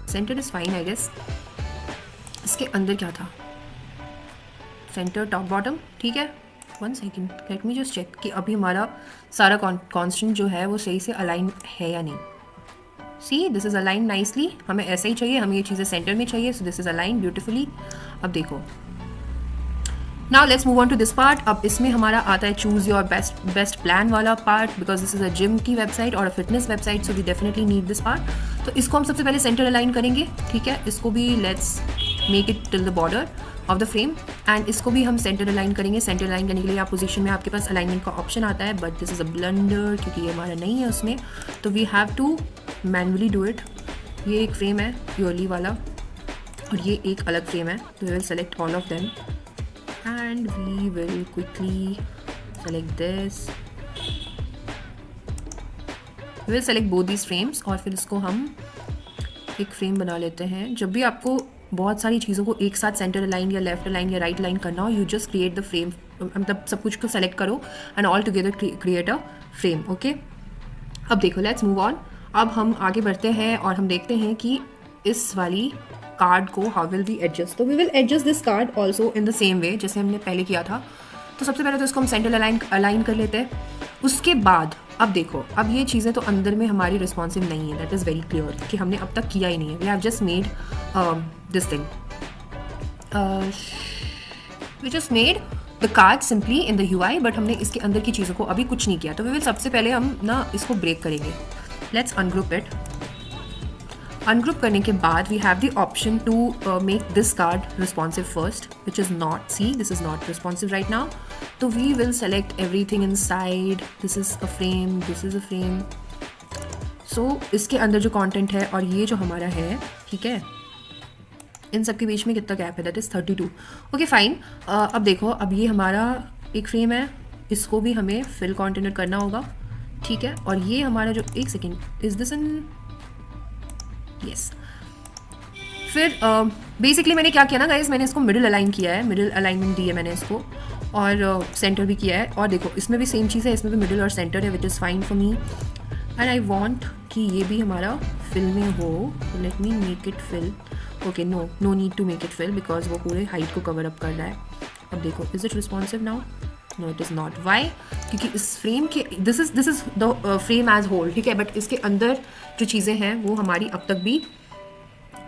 Centre is fine I guess. इसके अंदर क्या था, सेंटर टॉप बॉटम. ठीक है, one second, let me just check कि अभी हमारा सारा कॉन्स्टेंट जो है वो सही से अलाइन है या नहीं. सी, दिस इज़ अलाइन नाइसली. हमें ऐसा ही चाहिए, हमें ये चीज़ें सेंटर में चाहिए. So this is align beautifully. अब देखो, now let's move on to this part. अब इसमें हमारा आता है चूज़ योर बेस्ट प्लान वाला part, because this is a gym की वेबसाइट और a fitness website, so we definitely need this part. तो इसको हम सबसे पहले सेंटर अलाइन करेंगे. ठीक है, इसको भी let's make it till the border of the frame and इसको भी हम सेंटर अलाइन करेंगे. सेंटर अलाइन करने के लिए आप पोजीशन में आपके पास अलाइनमेंट का ऑप्शन आता है, but this is a blunder क्योंकि ये हमारा नहीं है उसमें, तो we have to manually do it. ये एक फ्रेम है प्योरली वाला और ये एक अलग फ्रेम है. We will select all of them and we will quickly select this. We will select both these frames और फिर इसको हम एक फ्रेम बना लेते हैं. जब भी आपको बहुत सारी चीज़ों को एक साथ सेंटर अलाइन या लेफ्ट अलाइन या राइट अलाइन करना हो, you just create the frame. मतलब सब कुछ को सेलेक्ट करो and all together create a frame. Okay, अब देखो, लेट्स मूव ऑन. अब हम आगे बढ़ते हैं और हम देखते हैं कि इस वाली कार्ड को हाउ विल वी एडजस्ट. तो we will adjust this card also in the same way जैसे हमने पहले किया था. तो सबसे पहले तो इसको हम सेंटर अलाइन कर लेते हैं. उसके बाद अब देखो, अब ये चीज़ें तो अंदर में हमारी रिस्पॉन्सिव नहीं है. दैट इज़ वेरी क्लियर कि हमने अब तक किया ही नहीं है. We have just made this thing, we just made the card simply in the UI, but हमने इसके अंदर की चीज़ों को अभी कुछ नहीं किया. तो वी विल सबसे पहले हम ना इसको ब्रेक करेंगे. Let's ungroup it. अनग्रुप करने के बाद we have the option to make this card responsive first, which is not. See, this is not responsive right now. तो we will select everything inside. This is a frame, this is a frame. So इसके अंदर जो content है और ये जो हमारा है, ठीक है, इन सब के बीच में कितना गैप है, दैट इज़ 32. Okay fine. अब देखो, अब ये हमारा एक फ्रेम है, इसको भी हमें फिल कंटेनर करना होगा. ठीक है, और ये हमारा जो, एक second, is this in, yes. फिर बेसिकली मैंने क्या किया ना गाइज, मैंने इसको मिडिल अलाइन किया है, मिडिल अलाइनमेंट दी है मैंने इसको. और सेंटर भी किया है। और देखो इसमें भी सेम चीज़ है, इसमें भी मिडिल और सेंटर है, which is fine for me. And I want कि ये भी हमारा फिल में हो। Let me make it fill. Okay, no need to make it fill because वो पूरे हाइट को कवर अप कर रहा है। अब देखो, is it responsive now? No it is not. Why? क्योंकि इस फ्रेम के this is the frame as whole, ठीक है, बट इसके अंदर जो चीज़ें हैं वो हमारी अब तक भी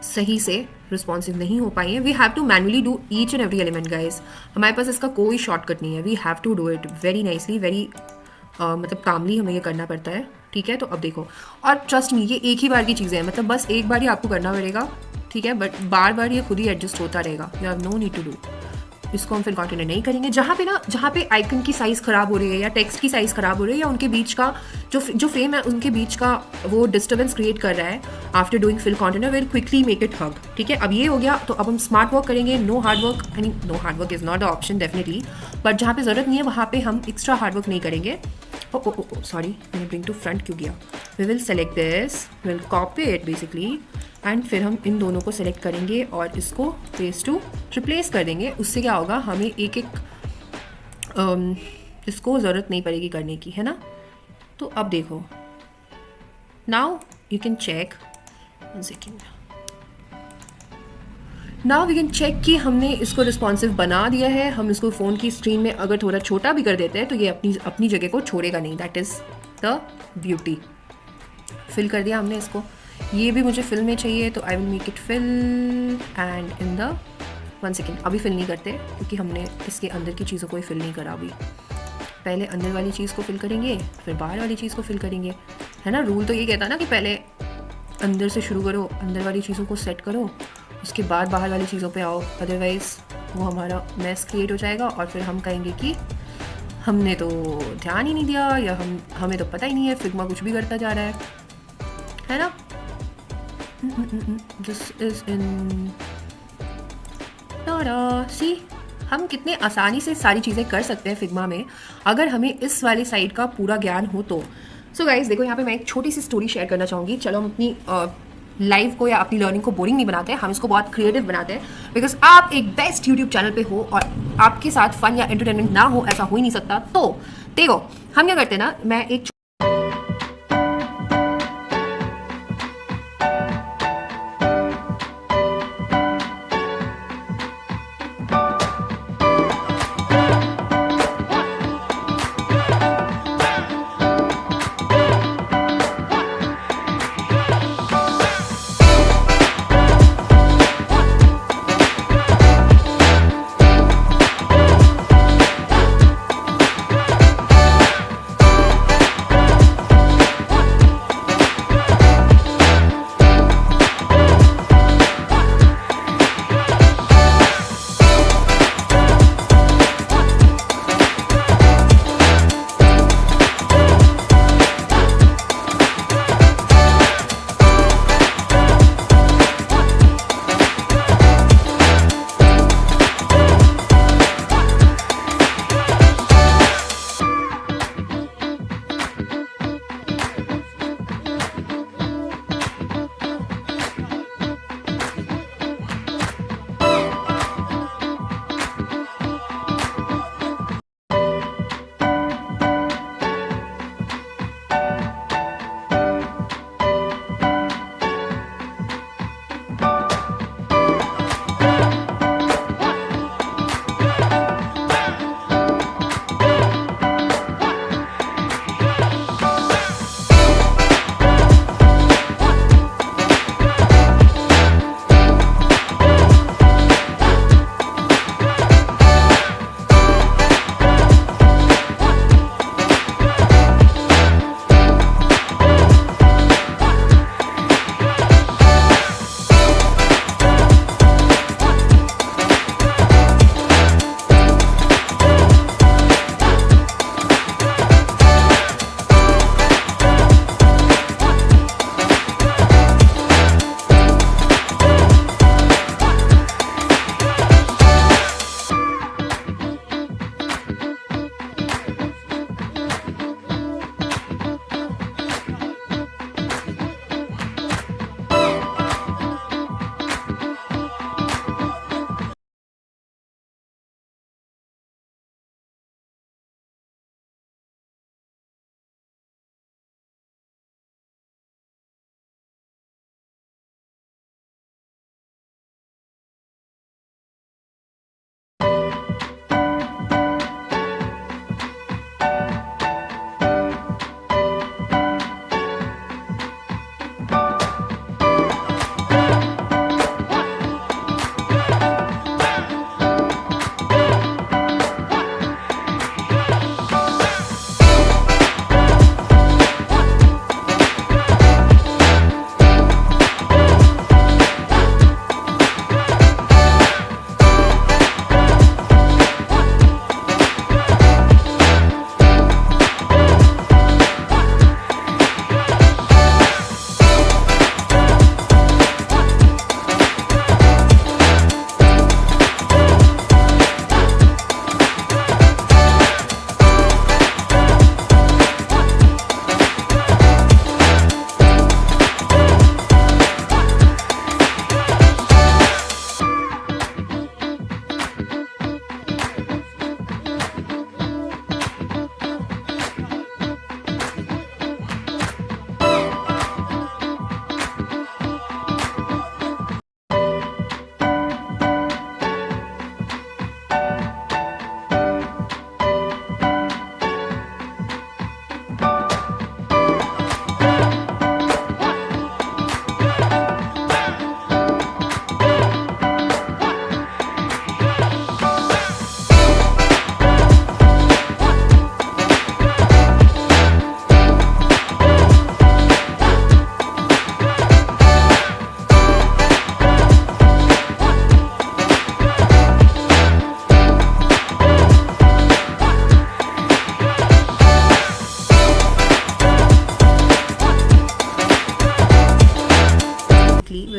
सही से रिस्पॉन्सिव नहीं हो पाई हैं। We have to manually do each and every element guys. हमारे पास इसका कोई शॉर्टकट नहीं है। We have to do it very nicely, very मतलब कामली हमें ये करना पड़ता है, ठीक है। तो अब देखो, और ट्रस्ट मी, ये एक ही बार की चीज़ें हैं, मतलब बस एक बार ही आपको करना पड़ेगा, ठीक है, बट बार बार ये खुद ही एडजस्ट होता रहेगा। You have no need to do. इसको हम फिर कंटिन्यू नहीं करेंगे। जहाँ पे आइकन की साइज़ ख़राब हो रही है या टेक्स्ट की साइज़ ख़राब हो रही है या उनके बीच का जो फ्रेम है उनके बीच का वो डिस्टर्बेंस क्रिएट कर रहा है, after doing fill continue will quickly make it hug, ठीक है। अब ये हो गया, तो अब हम स्मार्ट वर्क करेंगे। No hard work, I mean no hard work is not a option definitely, but जहाँ पे ज़रूरत नहीं है वहाँ पे हम एक्स्ट्रा हार्ड वर्क नहीं करेंगे। सॉरी, मैंने ब्रिंग टू फ्रंट क्यों किया? We will select this, will copy it basically, and फिर हम इन दोनों को सेलेक्ट करेंगे और इसको पेस्ट टू रिप्लेस कर देंगे। उससे क्या होगा, हमें एक इसको ज़रूरत नहीं पड़ेगी करने की, है ना। तो अब देखो, now you can check, now we can check कि हमने इसको रिस्पॉन्सिव बना दिया है। हम इसको फ़ोन की स्क्रीन में अगर थोड़ा छोटा भी कर देते हैं तो ये अपनी जगह को छोड़ेगा नहीं। That is the beauty. Fill कर दिया हमने इसको। ये भी मुझे फिल में चाहिए, तो I will make it fill and in the 1 second. अभी फिल नहीं करते क्योंकि हमने इसके अंदर की चीज़ों को ही फिल नहीं करा अभी। पहले अंदर वाली चीज़ को फिल करेंगे, फिर बाहर वाली चीज़ को फिल करेंगे, है ना। रूल तो ये कहता है ना कि पहले अंदर से शुरू करो, अंदर वाली चीज़ों को सेट करो, उसके बाद बाहर वाली चीज़ों पे आओ, अदरवाइज़ वो हमारा मैस क्रिएट हो जाएगा और फिर हम कहेंगे कि हमने तो ध्यान ही नहीं दिया या हमें तो पता ही नहीं है, फिग्मा कुछ भी करता जा रहा है ना। दिस इज इन सी, हम कितने आसानी से सारी चीज़ें कर सकते हैं फिग्मा में अगर हमें इस वाली साइड का पूरा ज्ञान हो तो। सो गाइज देखो, यहाँ पे मैं एक छोटी सी स्टोरी शेयर करना चाहूँगी। चलो हम अपनी लाइफ को या अपनी लर्निंग को बोरिंग नहीं बनाते हैं, हम इसको बहुत क्रिएटिव बनाते हैं, बिकॉज आप एक बेस्ट यूट्यूब चैनल पे हो और आपके साथ फन या एंटरटेनमेंट ना हो ऐसा हो ही नहीं सकता। तो देखो हम क्या करते हैं ना, मैं एक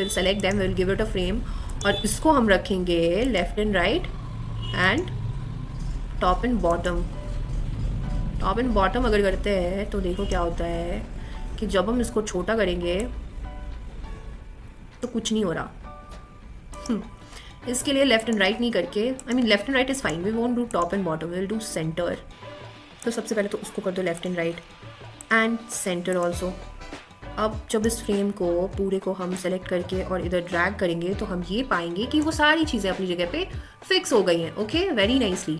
will select them, will give it a frame, और इसको हम रखेंगे left and right and top and bottom. Top and bottom अगर करते हैं तो देखो क्या होता है कि जब हम इसको छोटा करेंगे तो कुछ नहीं हो रहा। इसके लिए लेफ्ट एंड राइट नहीं करके, I mean left and right is fine, we won't do top and bottom, we will do centre. तो सबसे पहले तो उसको कर दो left and right and centre also. अब जब इस फ्रेम को पूरे को हम सेलेक्ट करके और इधर ड्रैग करेंगे तो हम ये पाएंगे कि वो सारी चीज़ें अपनी जगह पे फिक्स हो गई हैं। Okay, very nicely.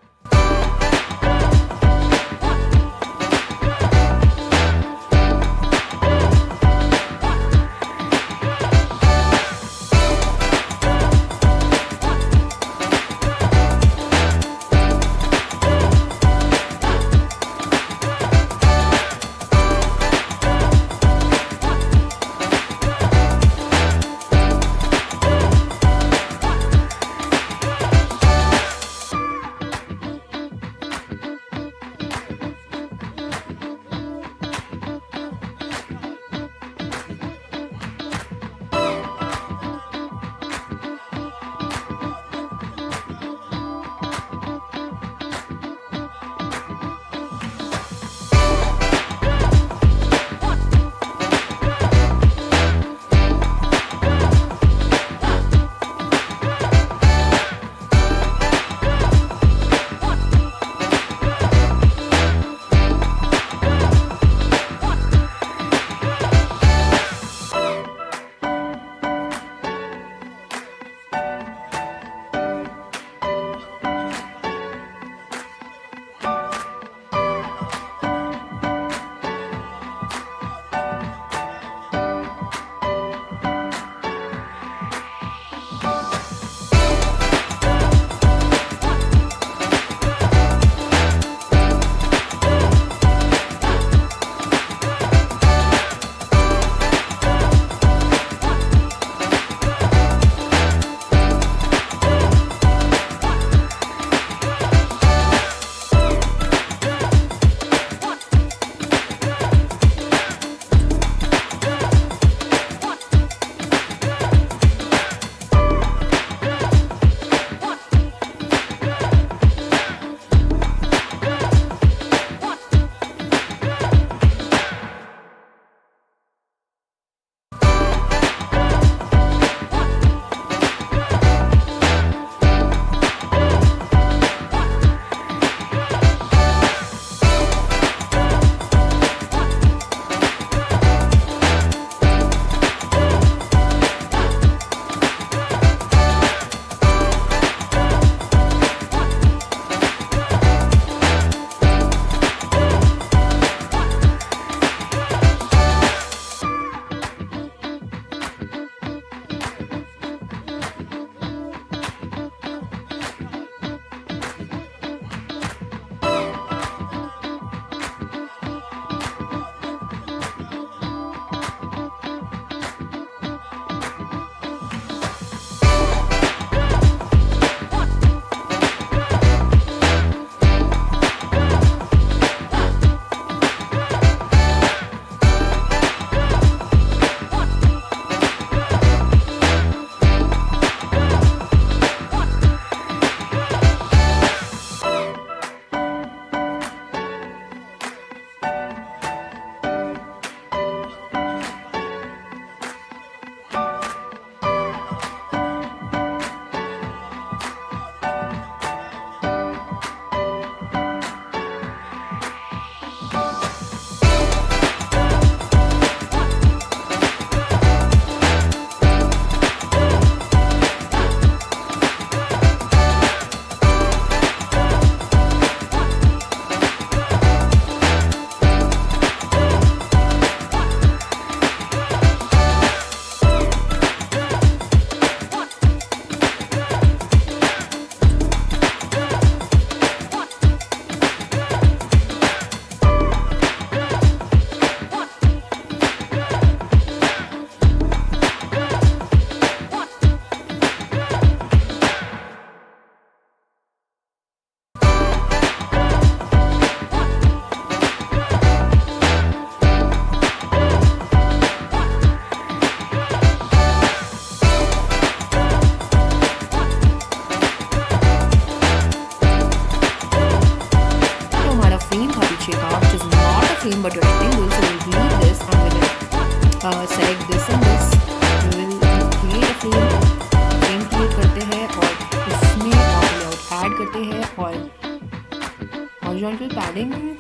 padding,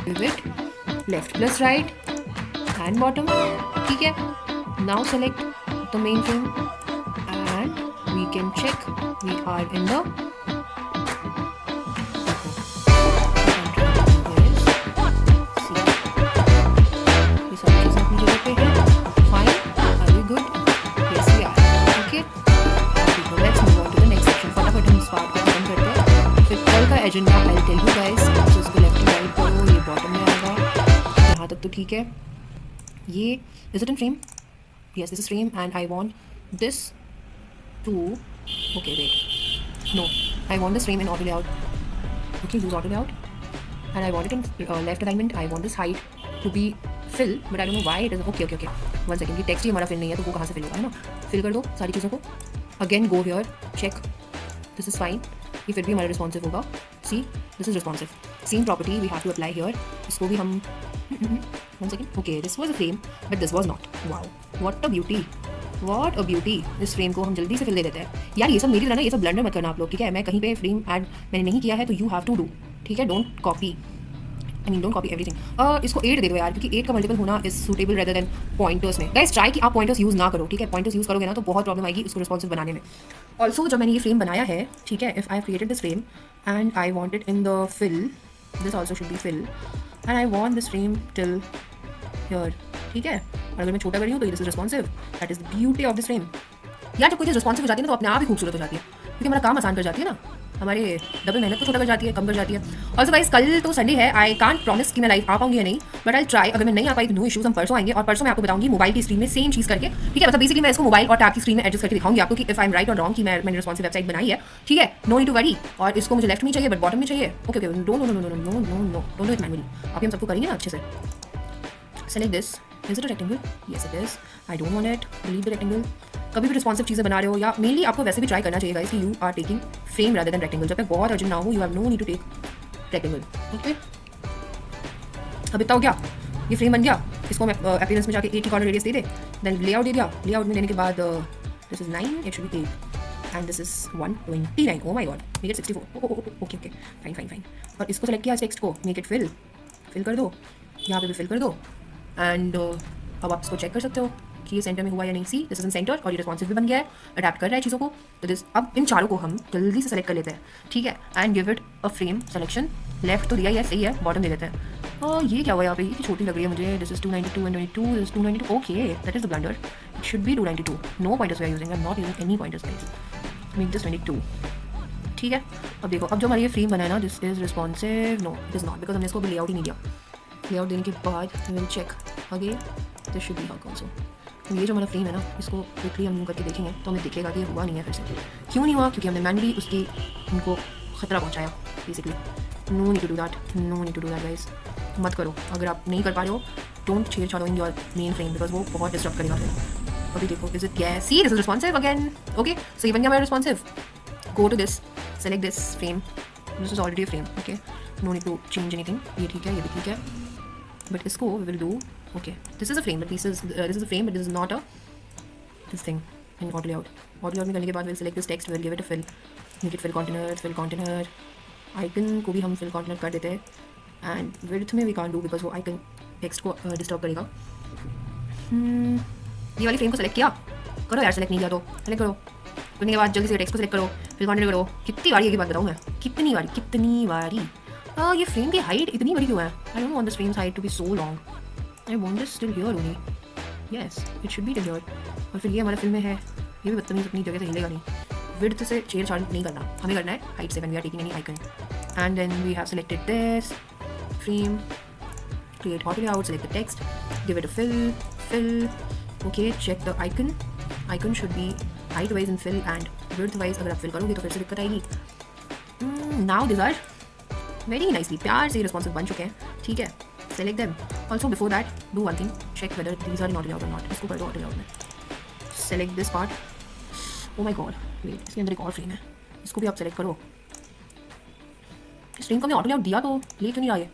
give it left plus right and bottom. ठीक है, now select the main frame and we can check we are in the agenda I tell you guys. तो इसको लेफ्ट एंड राइट करो, ये bottom में आएगा, यहाँ तक तो ठीक है। ये is it in frame? Yes this is frame and I want this to okay wait no I want this frame in auto layout. Okay use auto layout and I want it in left alignment. I want this height to be fill but I don't know why it is okay okay okay one second. ये text ही हमारा fill नहीं है तो वो कहाँ से fill होगा, है ना? फिल कर दो सारी चीज़ों को। Again go here, check this is fine, ये फिर भी हमारा रिस्पॉन्सिव होगा। See this is responsive, same property we have to apply here. इसको भी हम one second. Okay this was a frame but this was not. Wow what a beauty, what a beauty. इस frame को हम जल्दी से fill दे देते हैं। यार ये सब मेरी तरह ना, ये सब ब्लंडर मत करना आप लोग, ठीक है? मैं कहीं पे फ्रेम ऐड मैंने नहीं किया है तो यू हैव टू डू, ठीक है? Don't copy, I mean don't copy everything. इसको 8 दे दो यार, क्योंकि 8 का मल्टीपल होना is suitable rather than pointers में। गाइस ट्राई कि आप पॉइंटर्स यूज़ ना करो, ठीक है? पॉइंटर्स यूज़ करोगे ना तो बहुत प्रॉब्लम आएगी उसको रिस्पॉन्सिव बनाने में। ऑल्सो जब मैंने ये फ्रेम बनाया है, ठीक है, if I created this frame and I want it in the fill, this also should be fill and I want this frame till here, ठीक है? और अगर मैं छोटा कर रही हूँ तो this is responsive, that is the beauty of this frame. यार जब कोई चीज़ रिस्पॉन्सिव हो जाती है ना तो अपने आप ही खूबसूरत हो जाती है, क्योंकि हमारा काम आसान कर जाती है ना, हमारे डबल मेहनत को छोटा कर जाती है, कम कर जाती है। ऑल्सो गाइस कल तो संडे है, आई कांट प्रॉमिस कि मैं लाइव आ पाऊंगी या नहीं, बट आई ट्राई। अगर मैं नहीं आ पाई तो नो इशूज, हम परसों आएंगे और परसों मैं आपको बताऊंगी मोबाइल की स्क्रीन में सेम चीज़ करके, ठीक है? मतलब बेसिकली मैं इसको मोबाइल और टैब की स्क्रीन में एडजस्ट करके दिखाऊंगी आपको कि इफ आई एम राइट और रॉन्ग कि मैंने रिस्पॉन्सिव वेबसाइट बनाई है, ठीक है? No need to worry. और इसको मुझे लेफ्ट में चाहिए बट बॉटम में चाहिए। Okay okay no no no no no no no no don't do it manually. अभी हम सबको करेंगे ना अच्छे से। Select this, is it a rectangle? Yes it is. I don't want it, delete the rectangle. कभी भी रिस्पॉन्सिव चीज़ें बना रहे हो या मेनली आपको वैसे भी ट्राई करना चाहिए गाइस कि you are taking frame rather than rectangle. जब तक बहुत अर्जेंट ना हो you have no need to take rectangle. Okay अब इतना हो गया, ये फ्रेम बन गया। इसको मैं अपीयरेंस में जाके 80 कॉर्नर रेडियस दे दे, देन लेआउट दे दिया। लेआउट में देने के बाद this is 9, it should B 8 and this is 129। Oh my God, make it 64। Okay okay fine fine fine. और इसको सेलेक्ट किया, इस टेक्स्ट को मेक इट फिल कर दो, यहाँ पे भी फिल कर दो एंड अब आप इसको चेक कर सकते हो कि ये सेंटर में हुआ या नहीं। सी दिस इज इन सेंटर और ये रिस्पॉन्सिव भी बन गया है, अडैप्ट कर रहा है चीज़ों को। तो दिस अब इन चारों को हम जल्दी से सेलेक्ट कर लेते हैं, ठीक है? And give it a frame selection. Left तो दिया ही है, सही है, बॉटम दे देते हैं। और ये क्या हुआ यहाँ पे, ये छोटी लग रही है मुझे। This is 292 and 22, this is 292। Okay that is the blunder, it should be 292। No pointers we are using, I am not using any pointers guys. Make this 22, ठीक है? अब देखो अब जो हमारी ये फ्रेम बना है ना, this is responsive. No it is not, because हमने इसको भी लेआउट ही नहीं दिया। लेआउट देने के बाद will check again, this should be hug also. ये जो हमारा फ्रेम है ना, इसको क्विकली हम यूँ करके देखेंगे तो हमें दिखेगा कि ये हुआ नहीं है फिर से। क्यों नहीं हुआ? क्योंकि हमने मैनुअली उसकी उनको खतरा पहुंचाया basically. No need to do that, no need to do that guys, मत करो। अगर आप नहीं कर पा रहे हो डोंट छेड़छाड़ in your main frame, because वो बहुत डिस्टर्ब करेगा फिर। अभी देखो is it yes, see this is responsive again. Okay so ये बन गया हमारा responsive. Go to this, select this frame, this is already a frame. Okay no need to change anything, ये ठीक है, ये भी ठीक है। बट इसको we will do, okay this is a frame but this is a frame but this is not a this thing in auto layout में करने के बाद we'll select this text, we'll give it a fill, make it fill container icon को भी हम fill container कर देते हैं and width में we can't do because वो icon text को disturb करेगा। ये वाली फ्रेम को select किया, करो यार, select नहीं किया तो select करो। करने के बाद जल्दी से text को select करो, fill container करो। कितनी बारी ये बात बताऊँ मैं, कितनी बारी ये फ्रेम की हाइट इतनी बड़ी क्यों है? I don't want this frame's height to be so long. I want this till here only. Yes, it should be till here. और फिर ये हमारा फिल्म में है, ये भी बदतमीज अपनी जगह से हिलेगा नहीं। विड्थ से छेड़छाड़ नहीं करना, हमें करना है हाइट से when we are taking any icon. And then we have selected this frame, create auto layout, select the text, give it a fill. Okay, check the icon. Icon should be height wise and fill and width wise. अगर आप fill करोगे तो फिर से दिक्कत आएगी। Now these are very nicely प्यार से रिस्पॉन्सिव बन चुके हैं, ठीक है? Select them. Also before that, do one thing. Check whether these are in auto layout or not. इसको कर दो auto layout में. Select this part. Oh my god. Wait, इसके अंदर एक और फ्रेम है. इसको भी आप select करो. इस फ्रेम को मैं auto layout दिया तो ले क्यों नहीं आए?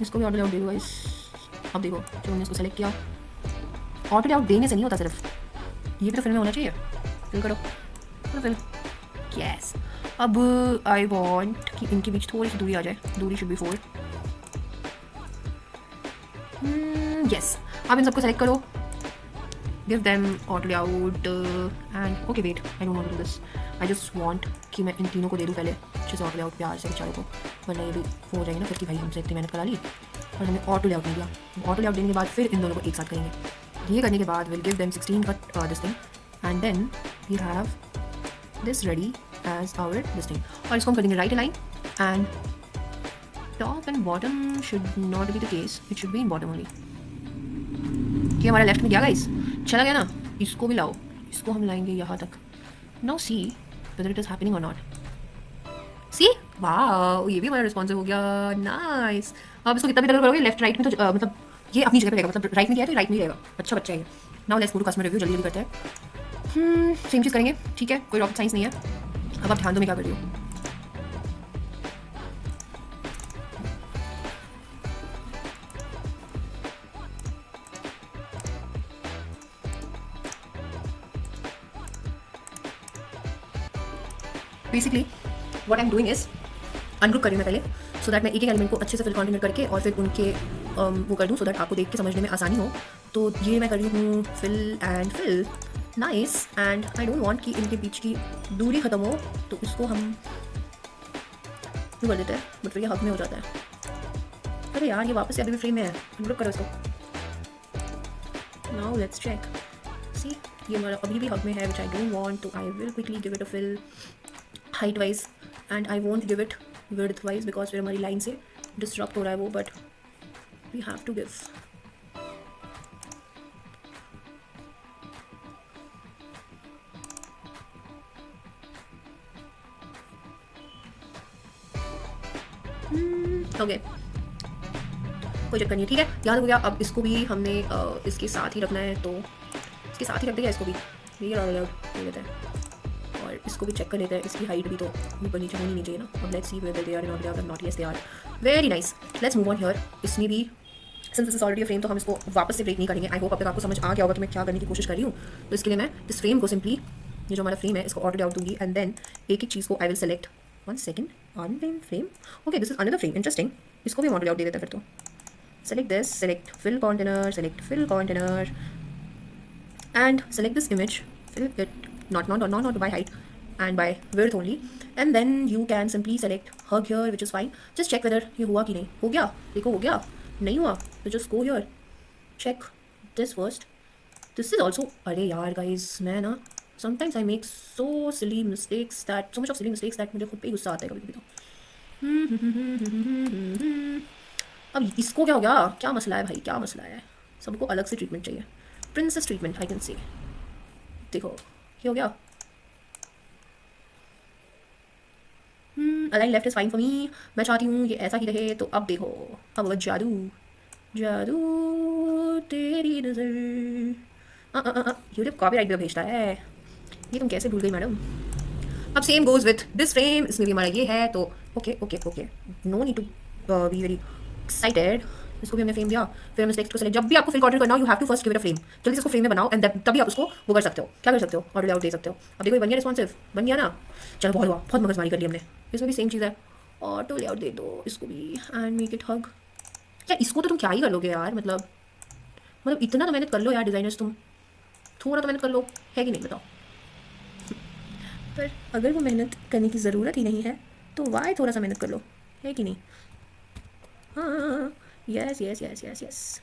इसको भी ऑटो लेआउट दे दो गाइस। अब देखो जब हमने इसको सेलेक्ट किया, ऑटो लेआउट देने से नहीं होता सिर्फ, ये भी तो फिल्म में होना चाहिए। फिल करो, फिल, यस। अब आई वांट कि इनके बीच थोड़ी सी दूरी आ जाए, दूरी शुड बी 4। यस, अब इन सबको सेलेक्ट करो, give them auto layout and okay wait, I don't want to do this, I just want कि मैं इन तीनों को दे दूँ पहले अच्छे से ऑटो लेआउट प्यार से बेचारों को, वरना ये भी हो जाएगी ना फिर कि भाई हमसे इतनी मेहनत करा ली और हमें ऑटो लेआउट नहीं दिया। ऑटो लेआउट देने के बाद फिर इन दोनों को एक साथ करेंगे। ये करने के बाद will give them 16 cut this thing and then we have this ready as our this thing, और इसको हम करेंगे right align and top and bottom should not be the case, it should be in bottom only. ये हमारा left में गया guys, चला गया ना, इसको भी लाओ, इसको हम लाएंगे यहाँ तक। Now see whether it is happening और नॉट। सी वाओ, ये भी हमारा रिस्पॉन्सिव हो गया, नाइस। अब इसको कितना भी करोगे लेफ्ट राइट में तो मतलब ये अपनी जगह पे रहेगा, मतलब राइट में किया है तो राइट में ही रहेगा। अच्छा बच्चा है ये। Now let's go to customer review, जल्दी जल्दी करते हैं। सेम चीज़ करेंगे, ठीक है, कोई रॉकेट साइंस नहीं है। अब आप ध्यान दो मैं क्या कर रही हूँ। Basically what I am doing is ungroup करी मैं पहले, सो दैट मैं एक एक एलिमेंट को अच्छे से फिल कॉन्टिन्यू करके और फिर उनके वो कर दूँ, सो दैट आपको देख के समझने में आसानी हो। तो ये मैं कर रही हूँ fill and fill, nice. And I don't want कि इनके बीच की दूरी ख़त्म हो, तो इसको हम कर देते हैं, बट फिर ये हक में हो जाता है। अरे यार ये वापस से अभी भी फ्रेम में है, अनग्रुप करो इसको। नाउ लेट्स चेक, सी ये हमारा अभी भी हक में है, विच आई डोंट वांट, तो I will quickly give it a fill height wise and I won't give it width wise because फिर हमारी लाइन से डिस्टर्ब हो रहा है वो, but we have to give. Okay कोई चक्कर नहीं है, ठीक है, याद हो गया। अब इसको भी हमने इसके साथ ही रखना है, तो इसके साथ ही रख देगा इसको भी, ये ले लेते हैं और इसको भी चेक कर लेते हैं। इसकी हाइट भी तो ऊपर नीचे होनी नहीं चाहिए ना। अब let's see whether they are not, yes they are, very nice. Let's move on here. इसमें भी since this is already frame तो हम इसको वापस से ब्रेक नहीं करेंगे। आई होप अब तक आपको समझ आ गया होगा कि मैं क्या करने की कोशिश कर रही हूँ। तो इसके लिए मैं इस फ्रेम को सिंपली, ये जो हमारा फ्रेम है, इसको ऑटो लेआउट दूंगी एंड देन एक एक चीज़ को I will select. 1 second, on frame, okay this is another frame, interesting. इसको भी ऑटो लेआउट दे देते हैं फिर तो। Select this, select fill container and select this image, fill it not by height and by width only, and then you can simply select hug here, which is fine. Just check whether ये हुआ कि नहीं। हो गया, देखो हो गया, नहीं हुआ तो just go here, check this first. This is also, अरे यार guys, मैं ना sometimes I make so much silly mistakes that मुझे खुद पे ही गुस्सा आता है कभी कभी तो। अब इसको क्या हो गया, क्या मसला है भाई, क्या मसला है? सबको अलग से ट्रीटमेंट चाहिए, princess treatment I can say. देखो ये हो गया, align left is fine for मी। मैं चाहती हूँ ये ऐसा ही रहे। तो अब देखो, अब होगा जादू, जादू तेरी नजर। यूट्यूब कॉपीराइट भी भेजता है, ये तुम कैसे भूल गई मैडम। अब same goes with this frame, इसमें भी हमारा ये है तो okay okay okay, no need to be very excited. इसको भी हमने फ्रेम दिया, फिर हमने टेक्स्ट को सेलेक्ट। जब भी आपको फिल कंटेंट करना हो, you have to first give it a frame. जल्दी से इसको फ्रेम में बनाओ एंड तभी आप उसको वो कर सकते हो। क्या कर सकते हो, ऑटो लेआउट दे सकते हो। अब देखो ये बन गया रिस्पॉन्सिव, बन गया ना। चलो बहुत हुआ, बहुत मगजमारी कर ली हमने। इसमें भी सेम चीज़ है, ऑटो लेआउट दे दो इसको भी एंड मेक इट हग। यार इसको तो तुम क्या ही कर लोगे यार, मतलब इतना तो मेहनत कर लो यार डिज़ाइनर्स, तुम थोड़ा तो मेहनत कर लो, है कि नहीं बताओ। पर अगर वो मेहनत करने की ज़रूरत ही नहीं है तो वाई थोड़ा सा मेहनत कर लो, है कि नहीं। हाँ यस।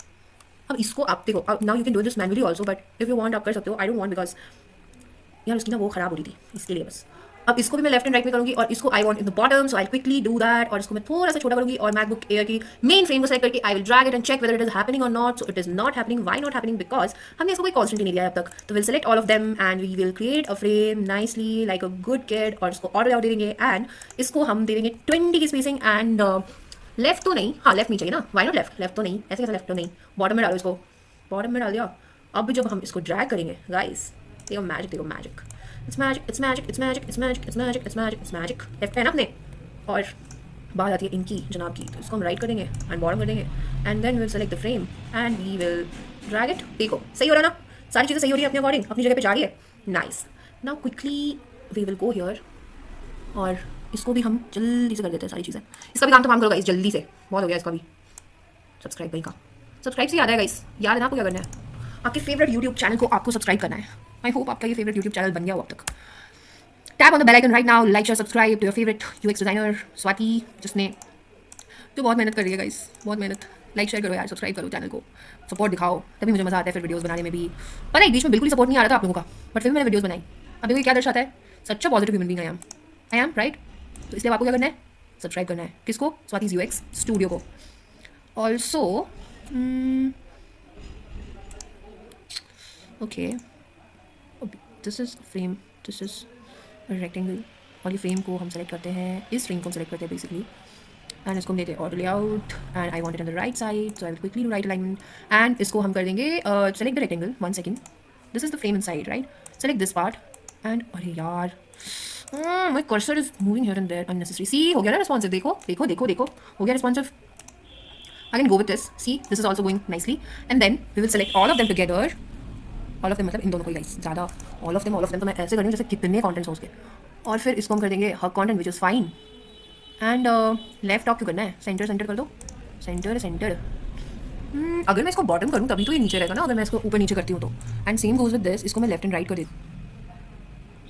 अब इसको आप देखो, now you can do this manually also, but if you want आप कर सकते हो। आई डोंट वांट बिकॉज यार उसकी ना वो ख़राब हो रही थी, इसके लिए बस। अब इसको भी मैं लेफ्ट एंड राइट में करूँगी और इसको I want in the bottom, so I quickly do that. और इसको मैं थोड़ा सा छोटा करूँगी और मैकबुक एयर की मेन फ्रेम को सेलेक्ट करके I will drag it and check whether it is happening और not. So it is not happening, why not happening, because हमने इसको कोई कॉन्स्टेंट नहीं दिया है अब तक। तो will select all of them and we will create a frame nicely like a good kid. और इसको ऑटो लेआउट दे देंगे एंड इसको हम दे देंगे 20 की स्पेसिंग एंड लेफ्ट तो नहीं, हाँ लेफ्ट नहीं चाहिए ना, वाई नॉट लेफ्ट तो नहीं, ऐसे कैसे लेफ्ट तो नहीं, बॉटम में डालो इसको, बॉटम में डाल दिया। अब जब हम इसको ड्रैग करेंगे गाइस, देखो मैजिक, इट्स मैजिक। लेफ्ट है ना अपने, और बात आती है इनकी जनाब की, तो इसको हम राइट करेंगे एंड बॉटम कर देंगे and then we will select the frame and we will drag it. देखो सही हो रहा है ना, सारी चीज़ें सही हो रही है अपने अकॉर्डिंग, अपनी जगह पे जा रही है। Nice. Now quickly we will go here और इसको भी हम जल्दी से कर देते हैं सारी चीज़ें। इसका भी काम तमाम करो गाइस जल्दी से, बहुत हो गया इसका भी। सब्सक्राइब भाई का, सब्सक्राइब से याद है गाइस, याद है ना आपको क्या करना है, आपके फेवरेट यूट्यूब चैनल को आपको सब्सक्राइब करना है। आई होप आपका ये फेवरेट यूट्यूब चैनल बन गया हो अब तक। Tap on the bell icon right now, like share subscribe to your favourite UX designer Swati, जिसने तो बहुत मेहनत कर रही है गाइस, बहुत मेहनत। लाइक शेयर करो यार, सब्सक्राइब करो चैनल को, सपोर्ट दिखाओ, तभी मुझे मज़ा आता है फिर वीडियोस बनाने में भी। पता है बीच में बिल्कुल ही सपोर्ट नहीं आ रहा था आप लोगों का, बट फिर मैंने वीडियोस बनाई। अभी वो क्या दर्शाता है, सच्चा positive human being I am right. तो इसलिए आपको क्या करना है, सब्सक्राइब करना है। किसको, स्वातिज यूएक्स स्टूडियो को। Also okay, this is frame, this is rectangle, और ये फ्रेम को हम सेलेक्ट करते हैं, इस फ्रेम को हम सेलेक्ट करते हैं बेसिकली, एंड इसको हम देते हैं order layout and I want it on the right side, so I will quickly do right alignment and इसको हम कर देंगे select the rectangle, 1 second, this is the frame inside right, select this part and अरे यार my cursor is moving here and there unnecessary. See हो गया ना responsive, देखो देखो देखो देखो हो गया responsive. I can go with this, see this is also going nicely and then we will select all of them together, all of them मतलब इन दोनों को गाइस, ज़्यादा ऑल ऑफ देम तो मैं ऐसे करूँगी जैसे कितने कॉन्टेंट्स हो उसके। और फिर इसको हम कर देंगे हर content which is fine and left top क्यों करना है, सेंटर सेंटर कर दो, सेंटर सेंटर। अगर मैं इसको बॉटम करूँ तभी तो ये नीचे रहेगा ना, अगर मैं इसको ऊपर नीचे करती हूँ तो। And same goes with this, इसको मैं लेफ्ट एंड राइट कर देती हूँ।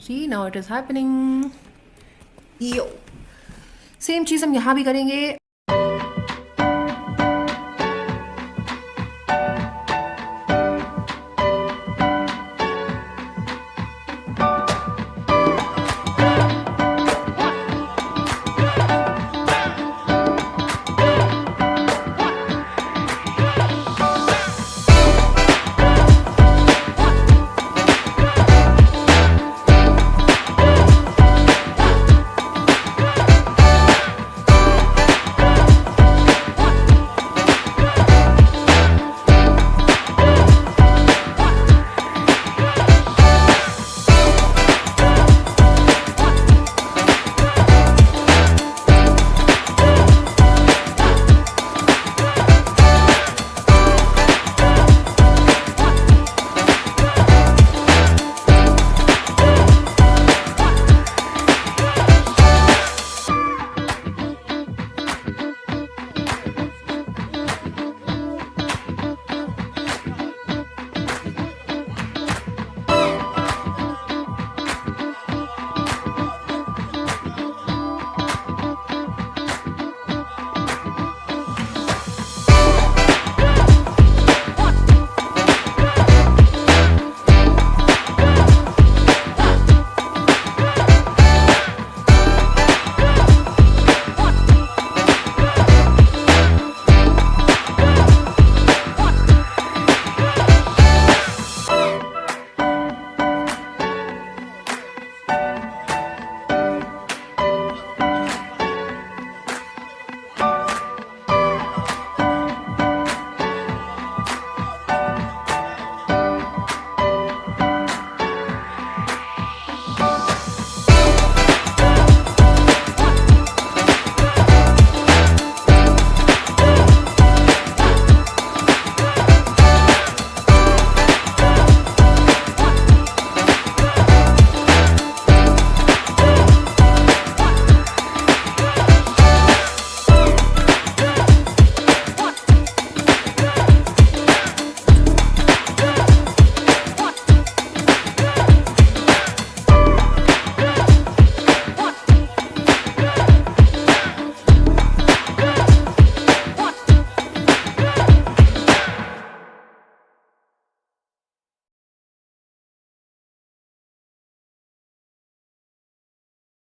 See now it is happening, यो सेम चीज़ हम यहाँ भी करेंगे।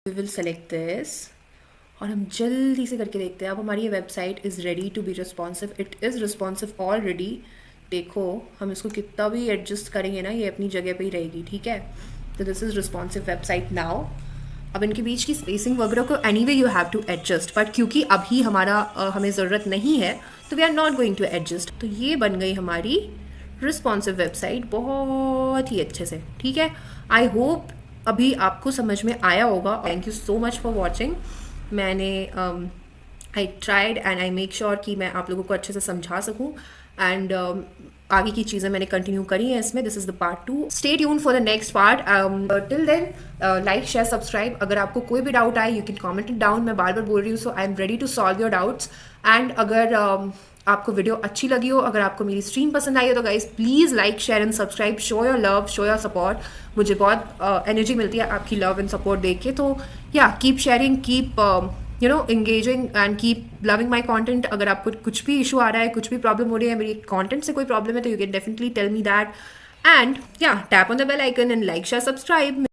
वी विल सेलेक्ट दिस और हम जल्दी से करके देखते हैं। अब हमारी ये website is ready to be responsive, it is responsive already. देखो हम इसको कितना भी एडजस्ट करेंगे ना, ये अपनी जगह पे ही रहेगी, ठीक है। तो this is responsive website now. अब इनके बीच की स्पेसिंग वगैरह को anyway you have to adjust, but क्योंकि अभी हमारा हमें ज़रूरत नहीं है तो we are not going to adjust. तो ये बन गई हमारी रिस्पॉन्सिव वेबसाइट बहुत ही अच्छे से, ठीक है। आई होप अभी आपको समझ में आया होगा। Thank you so much for watching. मैंने I tried and I make sure कि मैं आप लोगों को अच्छे से समझा सकूँ एंड आगे की चीज़ें मैंने कंटिन्यू करी हैं इसमें. This is the part 2. Stay tune for the next part. Till then like share subscribe. अगर आपको कोई भी डाउट आए you can comment it down. मैं बार बार बोल रही हूँ, so I am ready to solve your doubts. And अगर आपको वीडियो अच्छी लगी हो, अगर आपको मेरी स्ट्रीम पसंद आई हो, तो guys please like share and subscribe. Show your love, show your support. मुझे बहुत एनर्जी मिलती है आपकी लव एंड सपोर्ट देख के. तो या keep sharing, keep engaging and keep loving my content. अगर आपको कुछ भी इशू आ रहा है, कुछ भी प्रॉब्लम हो रही है, मेरी कंटेंट से कोई प्रॉब्लम है, तो you can definitely tell me that. And या tap on the bell icon and like share subscribe.